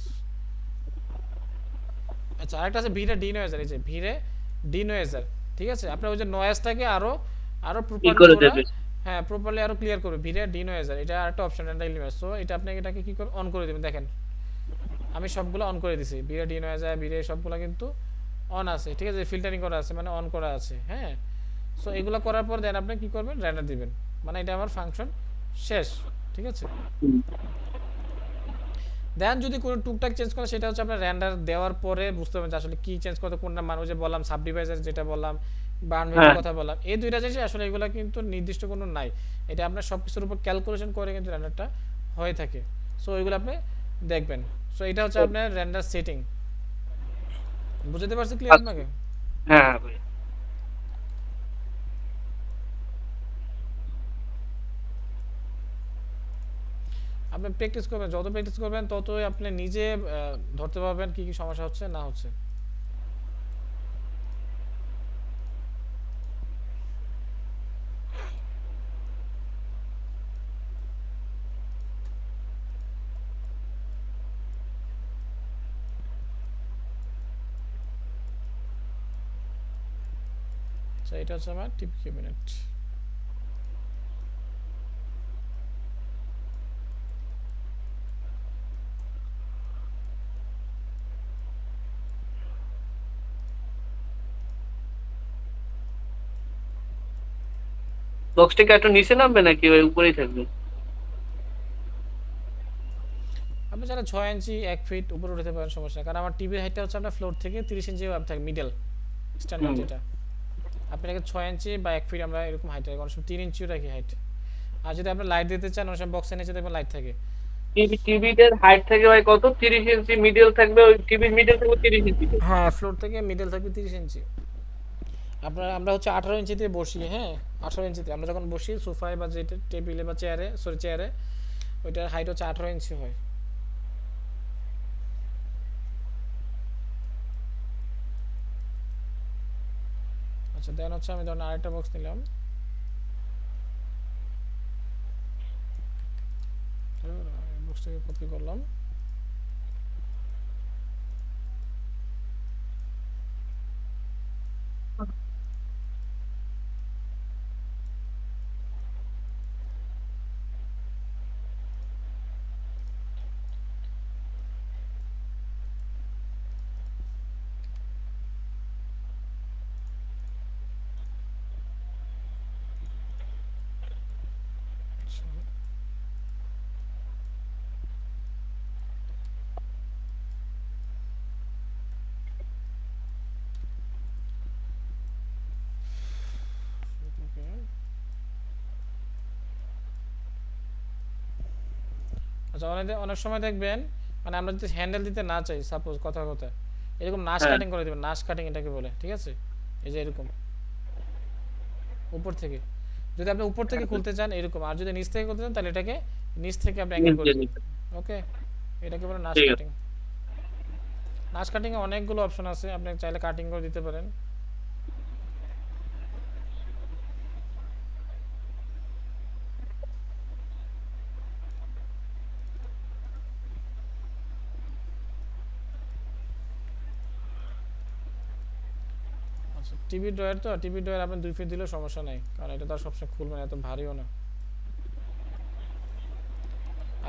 Speaker 1: আচ্ছা, আরেকটা আছে ভিড়ে ডিনয়েজার, এই যে ভিড়ে ডিনয়েজার, ঠিক আছে, আপনার ওই যে নয়েজটাকে আরো আরো
Speaker 2: ই
Speaker 1: প্রপারলি
Speaker 2: করে
Speaker 1: ওরা,
Speaker 2: দেবে।
Speaker 1: হ্যাঁ প্রপারলি আরো ক্লিয়ার করবে। ভিড়ে ডিনয়েজার, এটা আরেকটা অপশন, এটা এলিমেন্ট। সো এটা আপনি এটাকে কি করবেন, অন করে দিবেন। দেখেন আমি সবগুলো অন করে দিছি, ভিড়ে ডিনয়েজার, ভিড়ে সবগুলো কিন্তু অন আছে, ঠিক আছে, ফিল্টারিং করা আছে, মানে অন করা আছে, হ্যাঁ। সো এগুলো করার পর দেন আপনি কি করবেন, রেন্ডার দিবেন, মানে এটা আমার ফাংশন শেষ, ঠিক আছে।
Speaker 2: হুম।
Speaker 1: দেন যদি কোনো টুকটাক চেঞ্জ করে, সেটা হচ্ছে আপনার র্যান্ডার দেওয়ার পরে বুঝতে পারবেন যে আসলে কি চেঞ্জ করতে, কোনটা মানুষ যে বললাম সাব ডিভাইসের যেটা বললাম, বার্নভিটের
Speaker 2: হ্যাঁ
Speaker 1: কথা বললাম, এই দুইটা জিনিস আসলে এগুলো কিন্তু নির্দিষ্ট কোনো নাই, এটা আপনার সব কিছুর উপর ক্যালকুলেশন করে কিন্তু র্যান্ডারটা হয়ে থাকে। সো ওইগুলো আপনি দেখবেন। সো এটা হচ্ছে আপনার র্যান্ডার সেটিং। বুঝতে পারছি ক্লিয়ার
Speaker 2: আচ্ছা।
Speaker 1: আপনাকে?
Speaker 2: হ্যাঁ ভাই।
Speaker 1: আপনি প্র্যাকটিস করবেন, যত প্র্যাকটিস করবেন ততই আপনি নিজে ধরতে পারবেন কি কি সমস্যা হচ্ছে না হচ্ছে। আচ্ছা, এটা হচ্ছে আমার টিপ ক্যাবিনেট।
Speaker 2: বক্সটাকে একটু নিচে নামবে নাকি ওই উপরেই থাকবে?
Speaker 1: আপনি যারা 6 ইঞ্চি 1 ফিট উপরে উঠতে পারেন, সমস্যা নেই, কারণ আমার টিভির হাইটটা হচ্ছে আপনার ফ্লোর থেকে 30 ইঞ্চি থাকে, মিডল স্ট্যান্ডার্ড
Speaker 2: হুম।
Speaker 1: যেটা। আপনাকে 6 ইঞ্চি বা 1 ফিট আমরা এরকম হাইট রাখি, অনেক সময় 3 ইঞ্চিও রাখি হাইট। আর যদি আপনি লাইট দিতে চান, অনেক সময় বক্সের নিচে দেখবেন লাইট থাকে।
Speaker 2: টিভিটার হাইট থাকে ভাই কত? 30 ইঞ্চি মিডল থাকবে, ওই টিভির মিডল থাকবে 30 ইঞ্চি।
Speaker 1: হ্যাঁ, ফ্লোর থেকে মিডল থাকবে 30 ইঞ্চি। আপনার আমরা হচ্ছে 18 ইঞ্চিতে বসি, হ্যাঁ 18 ইঞ্চিতে আমরা যখন বসি সোফায় বা যেটা টেবিলে বা চেয়ারে, সরি চেয়ারে, ওইটার হাইট হচ্ছে 18 ইঞ্চি হয়। আচ্ছা, দেন হচ্ছে আমি ধরুন আরেকটা বক্স নিলাম, বক্সটাকে কপি করলাম। আচ্ছা, সেটাকে আচ্ছা, অনেক অনেক সময় দেখবেন, মানে আমরা যদি হ্যান্ডেল দিতে না চাই, সাপোজ কথা কথা এরকম নাচ
Speaker 2: হ্যাঁ
Speaker 1: কাটিং করে দেবেন, নাচ কাটিং এটাকে বলে, ঠিক আছে। এই যে এরকম উপর থেকে, যদি আপনি উপর থেকে খুলতে চান এরকম, আর যদি নিচ থেকে খুলতে চান তাহলে এটাকে নিচ থেকে আপনি অ্যাঙ্গেল করে
Speaker 2: নিচে
Speaker 1: দেবেন।
Speaker 2: নিচে।
Speaker 1: ওকে, এটাকে বলে নাচ
Speaker 2: ঠিক আছে।
Speaker 1: কাটিং। নাচ কাটিং এ অনেকগুলো অপশন আছে, আপনি চাইলে কাটিং করে দিতে পারেন। আচ্ছা টিভি ড্রয়ার, তো টিভি ড্রয়ার আপনি 2 ফিট দিলেও সমস্যা নাই, কারণ এটা তো আর সবসময় খুলবে না, এত ভারীও না।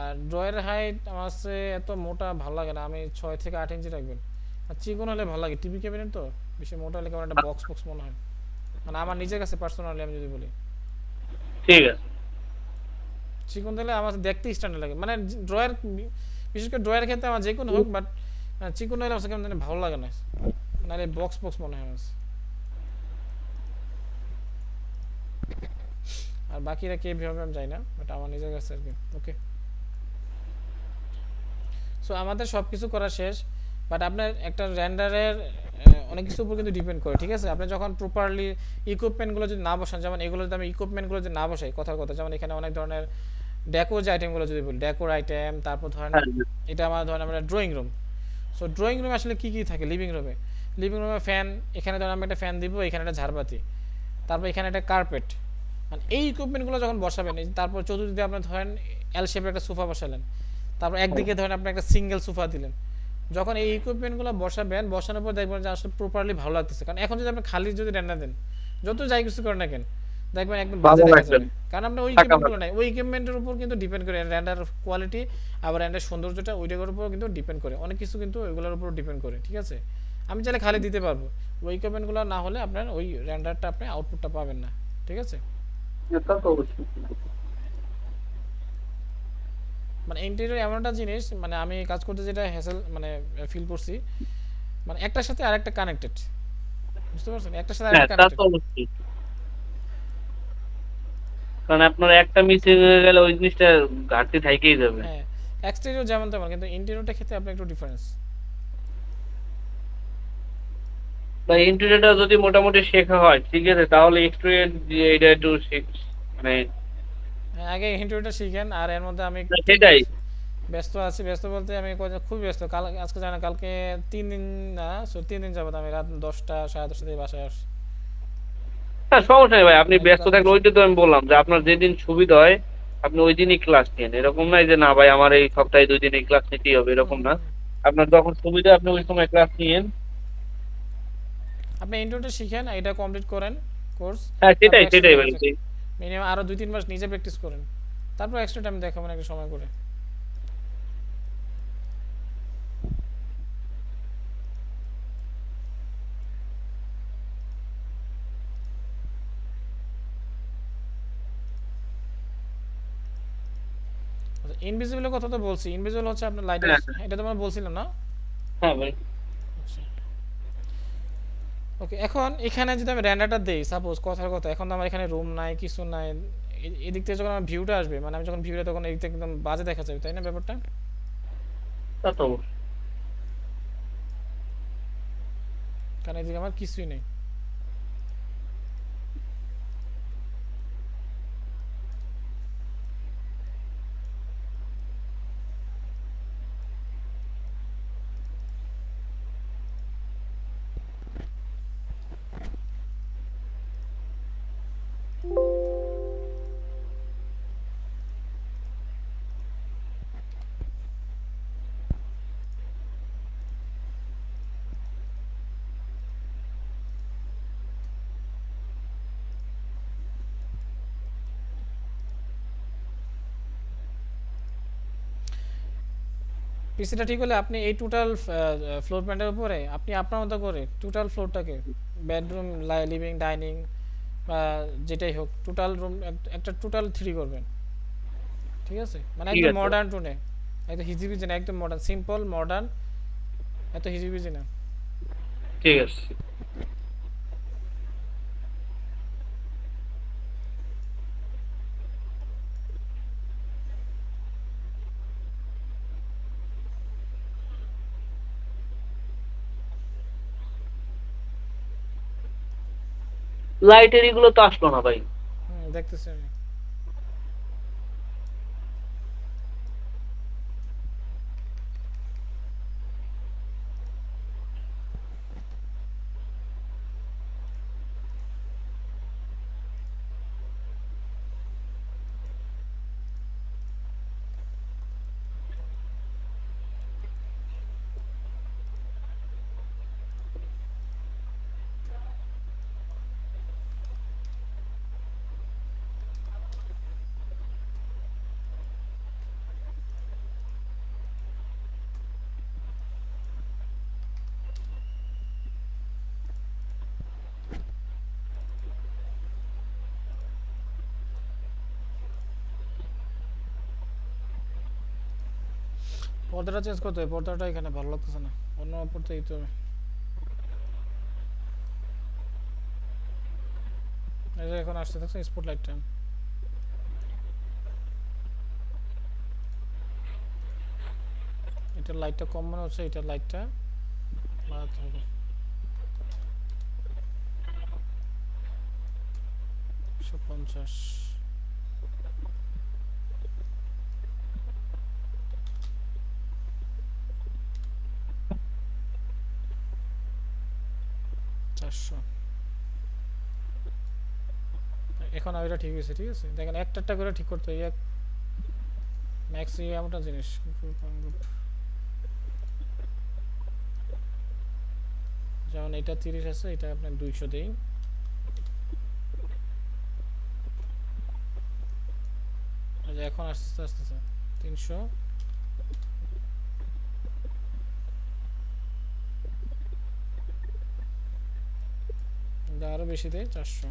Speaker 1: আর ড্রয়ারের হাইট আমার কাছে এত মোটা ভালো লাগে না, আমি 6 থেকে 8 ইঞ্চি রাখবেন। আর চিকন হলে ভালো লাগে, টিভি ক্যাবিনেট তো বেশি মোটা হলে কেমন একটা বক্স বক্স মনে হয়, মানে আমার নিজের কাছে পার্সোনালি আমি যদি বলি।
Speaker 2: ঠিক আছে।
Speaker 1: চিকন দিলে আমার দেখতে স্ট্যান্ডার্ড লাগে, মানে ড্রয়ার, বিশেষ করে ড্রয়ারের ক্ষেত্রে আমার যে কোনো হোক, বাট চিকন হলে আমার কেমন জানি ভালো লাগে না, নাহলে বক্স বক্স মনে হয় আমার কাছে। আর বাকিরা কে ভাবে আমি জানি না, বাট আমার নিজের কাছে আর কি। ওকে, সো আমাদের সব কিছু করা শেষ, বাট আপনার একটা রেন্ডারের অনেক কিছুর উপর কিন্তু ডিপেন্ড করে, ঠিক আছে? আপনি যখন প্রপারলি ইকুইপমেন্টগুলো যদি না বসান, যেমন এগুলো যদি আমি ইকুইপমেন্টগুলো যদি না বসাই, কথার কথা, যেমন এখানে অনেক ধরনের ডেকোর যে আইটেমগুলো যদি বলি, ডেকোর আইটেম, তারপর ধরেন
Speaker 2: হ্যাঁ,
Speaker 1: এটা আমার ধরেন আমরা ড্রয়িং রুম। সো ড্রয়িং রুমে আসলে কী কী থাকে? লিভিং রুমে ফ্যান, এখানে ধরেন আমি একটা ফ্যান দিব, এখানে একটা ঝাড়বাতি, তারপর এখানে একটা কার্পেট, মানে এই ইকুইপমেন্টগুলো যখন বসাবেন, তারপর চতুর্দিকে আপনি ধরেন এল শেপের একটা সোফা বসালেন, তারপর একদিকে ধরেন আপনি একটা সিঙ্গেল সোফা দিলেন। যখন এই ইকুইপমেন্টগুলো বসাবেন, বসানোর পর দেখবেন যে আসলে প্রপারলি ভালো লাগতেছে। কারণ এখন যদি আপনি খালি যদি রেন্ডার দেন, যত যাই কিছু করেন না কেন, দেখবেন একদম বাজে
Speaker 2: ভালো
Speaker 1: দেখা
Speaker 2: লাগবে
Speaker 1: যাবে,
Speaker 2: না,
Speaker 1: কারণ আপনার ওই
Speaker 2: টাকা
Speaker 1: ইকুইপমেন্টগুলো
Speaker 2: লাগবে।
Speaker 1: নাই। ওই ইকুইপমেন্টের উপর কিন্তু ডিপেন্ড করে রেন্ডার কোয়ালিটি, আবার রেন্ডার সৌন্দর্যটা ওইটার উপর কিন্তু ডিপেন্ড করে, অনেক কিছু কিন্তু ওইগুলোর উপর ডিপেন্ড করে, ঠিক আছে? আমি চাইলে খালি দিতে পারবো, ওই ইকুইপমেন্টগুলো না হলে আপনার ওই রেন্ডারটা আপনি আউটপুটটা পাবেন না, ঠিক আছে?
Speaker 2: এটা তো অবশ্যই।
Speaker 1: মানে ইন্টেরিয়র এমন একটা জিনিস, মানে আমি কাজ করতে যেটা হ্যাসেল মানে ফিল করছি, মানে একটার সাথে আরেকটা কানেক্টেড, বুঝতে পারছেন? একটার সাথে
Speaker 2: হ্যাঁ,
Speaker 1: আরেকটা
Speaker 2: তা
Speaker 1: কানেক্টেড।
Speaker 2: তো অবশ্যই। কারণ আপনার একটা মিসিং হয়ে গেলে ওই জিনিসটা ঘাটতি থাকেই যাবে।
Speaker 1: হ্যাঁ, এক্সটেরিয়র যেমন তেমন, কিন্তু ইন্টেরিয়রটা ক্ষেত্রে আপনার একটু ডিফারেন্স।
Speaker 2: বা ইন্টেরিয়রটা যদি মোটামুটি শেখা হয়, ঠিক আছে, তাহলে এক্সটেরিয়র এটা একটু মানে
Speaker 1: হ্যাঁ, আগে ইন্টেরিয়রটা শিখেন, আর এর মধ্যে আমি একটু
Speaker 2: সেটাই।
Speaker 1: ব্যস্ত আছি। ব্যস্ত বলতে আমি খুবই ব্যস্ত, কাল আজকে জানা কালকে 3 দিন, না 3 দিন যাবত আমি রাত 10টা 10:30 থেকে বাসায় আসি,
Speaker 2: হ্যাঁ, সমস্যা নেই ভাই, আপনি
Speaker 1: একটু
Speaker 2: ব্যস্ত
Speaker 1: কাজ
Speaker 2: থাকলে,
Speaker 1: করছি।
Speaker 2: ওইটা তো আমি বললাম যে আপনার যেদিন সুবিধা হয় আপনি ওই দিনই ক্লাস নেন। এরকম নাই যে না ভাই আমার এই সপ্তাহে 2 দিন এই ক্লাস নিতেই হবে, এরকম না। আপনার যখন সুবিধা আপনি ওই সময় ক্লাস নিয়েন।
Speaker 1: আপনি ইন্টেরিয়রটা শিখেন, এটা কমপ্লিট করেন কোর্স,
Speaker 2: হ্যাঁ,
Speaker 1: তারপর
Speaker 2: সেটাই
Speaker 1: এক্সট্রা
Speaker 2: সেটাই
Speaker 1: টাইম
Speaker 2: ভাই।
Speaker 1: মিনিমাম আরো 2-3 মাস নিজে প্র্যাকটিস করেন, তারপর এক্সট্রা টাইম দেখাবেন একটা সময় করে। ইনভিজিবলের কথা তো বলছি, ইনভিজিবল হচ্ছে আপনার লাইটের,
Speaker 2: হ্যাঁ,
Speaker 1: এটা তো আমরা বলছিলাম না?
Speaker 2: হ্যাঁ ভাই।
Speaker 1: ওকে, এখন এখানে যদি আমি র্যান্ডারটা দেই, সাপোজ কথার কথা, এখন তো আমার এখানে রুম নাই, কিছু নাই, এদিক থেকে যখন আমার ভিউটা আসবে, মানে আমি যখন ভিউটা, তখন এদিক থেকে একদম বাজে দেখা যাবে, তাই না ব্যাপারটা?
Speaker 2: তা তো অবশ্যই।
Speaker 1: কারণ এদিকে আমার কিছুই নেই। পিসিটা ঠিক হলে আপনি এই টোটাল ফ্লোর প্ল্যানের উপরে আপনি আপনার মতো করে টোটাল ফ্লোরটাকে, বেডরুম, লিভিং, ডাইনিং বা যেটাই হোক, টোটাল রুম একটা টোটাল 3 করবেন, ঠিক আছে? মানে
Speaker 2: ঠিক
Speaker 1: একদম
Speaker 2: আছে,
Speaker 1: মডার্ন টোনে, একদম হিজিবিজি না, একদম মডার্ন, সিম্পল মডার্ন, এত হিজিবিজি না।
Speaker 2: ঠিক আছে। লাইটের এগুলো তো আসলো না ভাই।
Speaker 1: দেখতেছি আমি। পর্দাটা চেঞ্জ করতে হবে, পর্দাটা এখানে ভালো লাগতেছে না, অন্য পর্দা দিতে হবে। এই যে এখন আসছে দেখছো স্পটলাইটটা, এটা লাইটটা কম মনে হচ্ছে, এটা লাইটটা বাড়াতে হবে। 150 400 এখন আর এটা ঠিক আছে, ঠিক আছে দেখেন একটা একটা করে ঠিক করতে হয়, ম্যাক্স এমনটা জিনিস। যেমন এটা 30 আছে, এটা আপনার 200 দেই, এখন আস্তে আস্তে 300, আরো বেশি দেয় 400।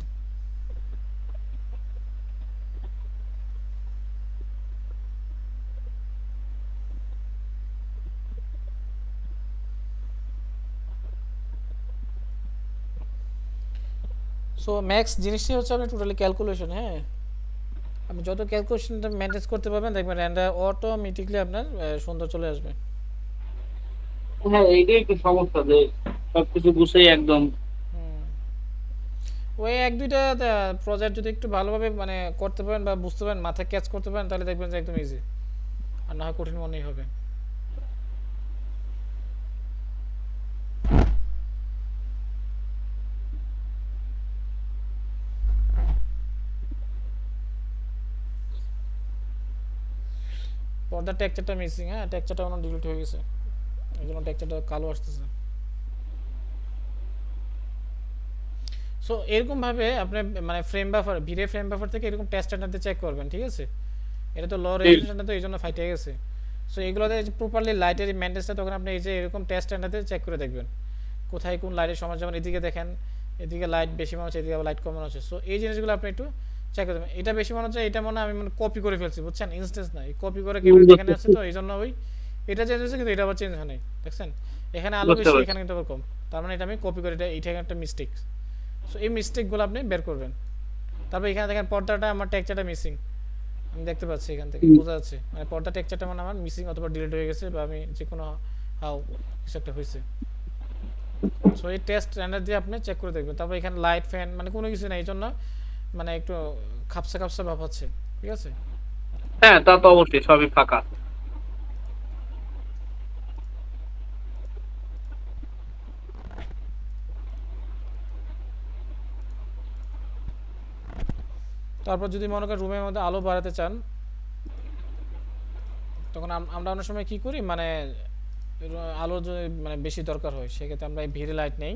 Speaker 1: সো ম্যাক্স জিনিসটাই হচ্ছে আপনার টোটালি ক্যালকুলেশন। হ্যাঁ, আপনি যত ক্যালকুলেশনটা ম্যানেজ করতে পারবেন দেখবেন র্যান্ডা অটোমেটিকলি আপনার সুন্দর চলে আসবে।
Speaker 2: হ্যাঁ, এইটাই একটু সমস্যা যে সবকিছু গুছিয়ে একদম।
Speaker 1: ওই এক দুইটা প্রজেক্ট যদি একটু ভালোভাবে মানে করতে পারেন বা বুঝতে পারেন, মাথায় ক্যাচ করতে পারেন, তাহলে দেখবেন যে একদম ইজি, আর না হয় কঠিন মনেই হবে। পর্দার টেক্সচারটা মিসিং, হ্যাঁ টেক্সচারটা অন্য ডিলিট হয়ে গেছে, এই জন্য টেক্সচারটা কালো আসতেছে। সো এরকমভাবে আপনি মানে frame buffer, video frame buffer থেকে এরকম টেস্ট স্ট্যান্ডার্ডে চেক করবেন, ঠিক আছে? এটা তো লো রেজোলিউশনটা তো এই জন্য ফাইটে গেছে। সো এগুলোতে প্রপারলি লাইটের মেনটেন্সটা তখন আপনি এই যে এরকম টেস্ট স্ট্যান্ডার্ডে চেক করে দেখবেন কোথায় কোন লাইটের সমস্যা। যেমন এদিকে দেখেন, এদিকে লাইট বেশি মনে হচ্ছে, এদিকে লাইট কম মনে হচ্ছে। সো এই জিনিসগুলো আপনি একটু চেক করে দেবেন। এটা বেশি মনে হচ্ছে, এটা মনে আমি মানে কপি করে ফেলছি, বুঝছেন? ইনস্ট্যান্স না, এই কপি করে কেবল এখানে আছে, তো এই জন্য ওই এটা চেঞ্জ হয়েছে, কিন্তু এটা আবার চেঞ্জ হয় নাই, দেখছেন? এখানে আলো বেশি, এখানে কিন্তু আবার কম, তার মানে এটা আমি কপি করে, এটা একটা মিস্টেক। সো এই মিস্টেকগুলো আপনি বের করবেন। তারপর এখানে দেখেন পর্দাটা আমার টেক্সচারটা মিসিং, আমি দেখতে পাচ্ছি এখান থেকে বোঝা যাচ্ছে, মানে পর্দা টেক্সচারটা মানে আমার মিসিং অথবা ডিলিট হয়ে গেছে, বা আমি যে কোনো হাও কিছু একটা হয়েছে। সো এই টেস্ট স্ট্যান্ডার্ড দিয়ে আপনি চেক করে দেখবেন। তারপর এখানে লাইট ফ্যান মানে কোনো কিছু নেই, এই জন্য মানে একটু খাপসা খাপসা ভাব হচ্ছে, ঠিক আছে?
Speaker 2: হ্যাঁ, তা তো অবশ্যই, সবই ফাঁকা।
Speaker 1: তারপর যদি মনে করেন রুমের মধ্যে আলো বাড়াতে চান, তখন আমরা অনেক সময় কি করি, মানে আলো যদি মানে বেশি দরকার হয়, সেক্ষেত্রে আমরা এই ভিড়ে লাইট নেই,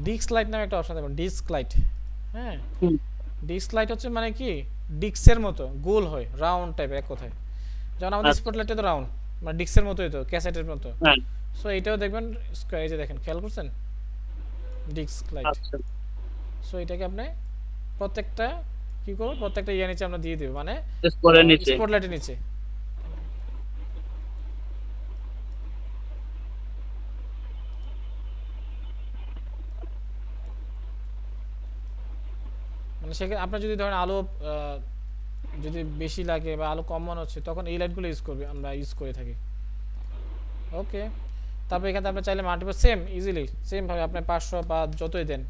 Speaker 1: ডিস্ক লাইট নামে একটা অপশন দেবেন, ডিস্ক লাইট। হ্যাঁ, ডিস্ক লাইট হচ্ছে মানে কি ডিস্কের মতো গোল হয়, রাউন্ড টাইপের, এক কথায়। যেমন আমাদের স্পটলাইটটা তো রাউন্ড, মানে ডিস্কের মতোই তো, ক্যাসেটের মতো। সো এইটাও দেখবেন স্কয়ার, এই যে দেখেন, খেয়াল করছেন ডিস্ক লাইট। সো এটাকে আপনি প্রত্যেকটা কি করব, প্রত্যেকটা ইয়া নিচে আমরা দিয়ে দেব, মানে স্পটলাইটের নিচে। মানে সেখানে আপনার যদি ধরেন আলো যদি বেশি লাগে বা আলো কম মনে হচ্ছে, তখন এই লাইটগুলো আমরা ইউজ করে থাকি। ওকে, তারপর এখানে আপনি চাইলে মাল্টিপল সেম ইজিলি সেম ভাবে আপনি 500 বা যতই দেন।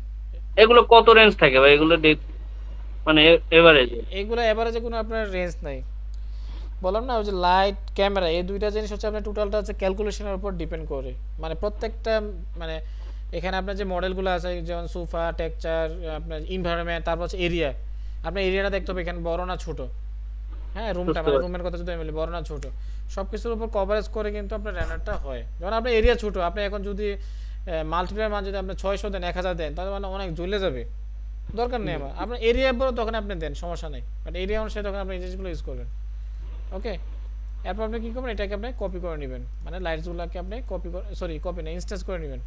Speaker 2: এগুলো কত রেঞ্জ থাকে ভাই? এগুলো মানে এভারেজে?
Speaker 1: এগুলো এভারেজে কোনো আপনার রেঞ্জ নাই, বললাম না ওই যে লাইট ক্যামেরা, এই দুইটা জিনিস হচ্ছে আপনার টোটালটা হচ্ছে ক্যালকুলেশনের উপর ডিপেন্ড করে। মানে প্রত্যেকটা মানে এখানে আপনার যে মডেলগুলো আছে, যেমন সোফা, টেক্সচার, আপনার এনভায়রনমেন্ট, তারপর হচ্ছে এরিয়া, আপনার এরিয়াটা দেখতে হবে এখানে বড় না ছোট। হ্যাঁ, রুমটা মানে রুমের কথা যদি আমি বলি, বড় না ছোট, সব কিছুর উপর কভারেজ করে কিন্তু আপনার র্যান্ডারটা হয়। যেমন আপনার এরিয়া ছোট, আপনি এখন যদি মাল্টিপ্লায়ার মান যদি আপনি 600 দেন, 1000 দেন, তাহলে মানে অনেক জ্বলে যাবে, দরকার নেই আমার। আপনার এরিয়া বড় তখন আপনি দেন, সমস্যা নেই, বাট এরিয়া অনুসারে তখন আপনি এই জিনিসগুলো ইউজ করবেন। ওকে, এরপর আপনি কী করবেন, এটাকে আপনি কপি করে নেবেন, মানে লাইটসগুলোকে আপনি কপি করে, সরি কপি না, ইনস্ট্যান্স করে নেবেন,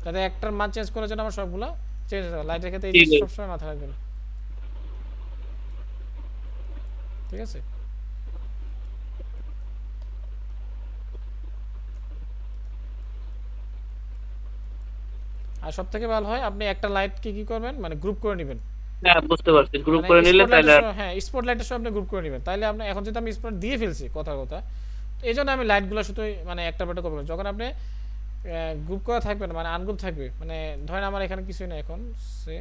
Speaker 1: যাতে একটার মান চেঞ্জ করার জন্য আমার সবগুলো চেঞ্জ হয়ে যাবে। লাইটের ক্ষেত্রে এই জিনিস সবসময় মাথায় রাখবেন, ঠিক আছে? আর সবথেকে ভালো হয় আপনি একটা লাইটকে কি করবেন মানে গ্রুপ করে নেবেন।
Speaker 2: হ্যাঁ বুঝতে পারছি, গ্রুপ
Speaker 1: মানে
Speaker 2: করে নিলে তাহলে
Speaker 1: হ্যাঁ স্পটলাইটের সব আপনি গ্রুপ করে নেবেন, তাইলে আপনি এখন যেটা আমি স্পট দিয়ে ফেলছি কথা কথা, তো এই জন্য আমি লাইটগুলো শুধু মানে একটা বেটা করবো। যখন আপনি গ্রুপ করা থাকবে না মানে আনগ্রুপ থাকবে, মানে ধরেন আমার এখানে কিছুই না এখন সে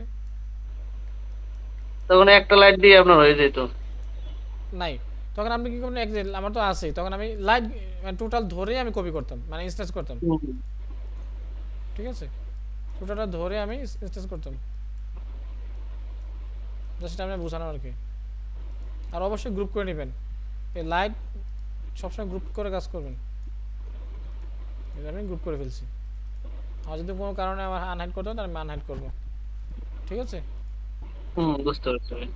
Speaker 2: তখন একটা লাইট দিয়ে আপনার হয়ে যেত।
Speaker 1: নাই, তখন আপনি কি করবেন এক যে আমার তো আছেই, তখন আমি লাইট মানে টোটাল ধরেই আমি কপি করতাম মানে ইনস্ট্যান্স করতাম,
Speaker 2: হুম।
Speaker 1: ঠিক আছে, টোটালটা ধরে আমি ইনস্ট্যান্স করতাম, জাস্ট আমি বোঝানো আর কি। আর অবশ্যই গ্রুপ করে নেবেন, এই লাইট সবসময় গ্রুপ করে কাজ করবেন। এটা আমি গ্রুপ করে ফেলছি, আর যদি কোনো কারণে আমার আনহাইড করতে হয় তাহলে আমি আনহাইড করবো, ঠিক আছে।
Speaker 2: হুম, বুঝতে পারছি ভাই।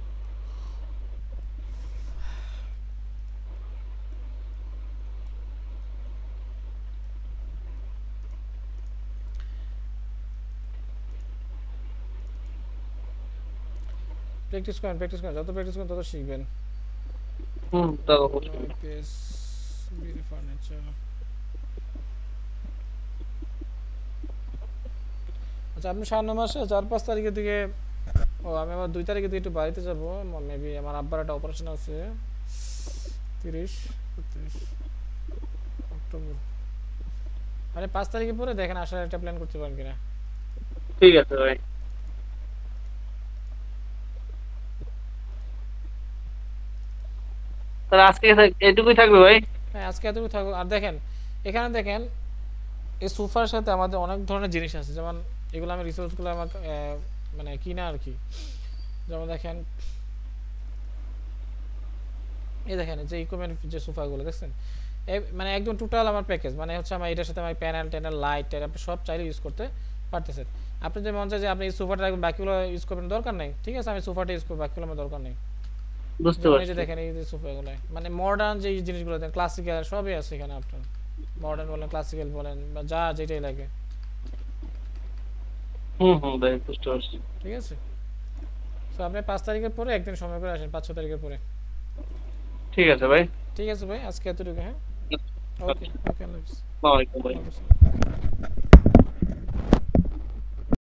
Speaker 1: প্র্যাকটিস করেন, যত প্র্যাকটিস করেন তত শিখবেন।
Speaker 2: হুম, তা অবশ্যই।
Speaker 1: IPS BD furniture. আচ্ছা আপনি সামনে মাসে 4-5 তারিখের দিকে, ও আমি আবার 2 তারিখের দিকে একটু বাড়িতে যাবো, মেবি আমার আব্বার একটা অপারেশন আছে 30-31 অক্টোবর, মানে 5 তারিখের পরে দেখেন আসার একটা প্ল্যান করতে পারেন কিনা।
Speaker 2: ঠিক আছে ভাই। তাহলে আজকে এটুকুই থাকবে ভাই।
Speaker 1: হ্যাঁ আজকে এতটুকু থাকো। আর দেখেন এখানে দেখেন এই সোফার সাথে আমাদের অনেক ধরনের জিনিস আছে, যেমন এগুলো আমি রিসোর্সগুলো আমাকে মানে কিনা আর কি। যেমন দেখেন এই দেখেন যে ইকুইপমেন্ট যে সোফাগুলো দেখছেন, মানে একদম টোটাল আমার প্যাকেজ, মানে হচ্ছে আমার এটার সাথে আমার প্যানেল ট্যানেল লাইট টাইট আপনি সব চাইলে ইউজ করতে পারতেছেন। আপনি যে মন চায় যে আপনি এই সোফাটা রাখবেন বাকিগুলো ইউজ করবেন দরকার নেই, ঠিক আছে আমি সোফাটা ইউজ করবো বাকিগুলো আমার দরকার নেই।
Speaker 2: বুঝতে
Speaker 1: যেমন এই যে
Speaker 2: পারছি।
Speaker 1: দেখেন এই যে সোফাগুলো মানে মডার্ন যে জিনিসগুলো দেখেন ক্লাসিক্যাল সবই আছে এখানে, আপনার মডার্ন বলেন ক্লাসিক্যাল বলেন বা যা যেটাই লাগে,
Speaker 2: হুম হুম ভাই, বুঝতে পারছি।
Speaker 1: ঠিক আছে। তো আপনি 5 তারিখের পরে একদিন সময় করে আসেন, 5-6 তারিখের পরে।
Speaker 2: ঠিক আছে ভাই।
Speaker 1: ঠিক আছে ভাই আজকে এতটুকু, হ্যাঁ
Speaker 2: আচ্ছা।
Speaker 1: ওকে ওকে আল্লাহ হাফেজ।
Speaker 2: আসসালামু আলাইকুম ভাই।
Speaker 1: ওয়ালাইকুম আসসালাম।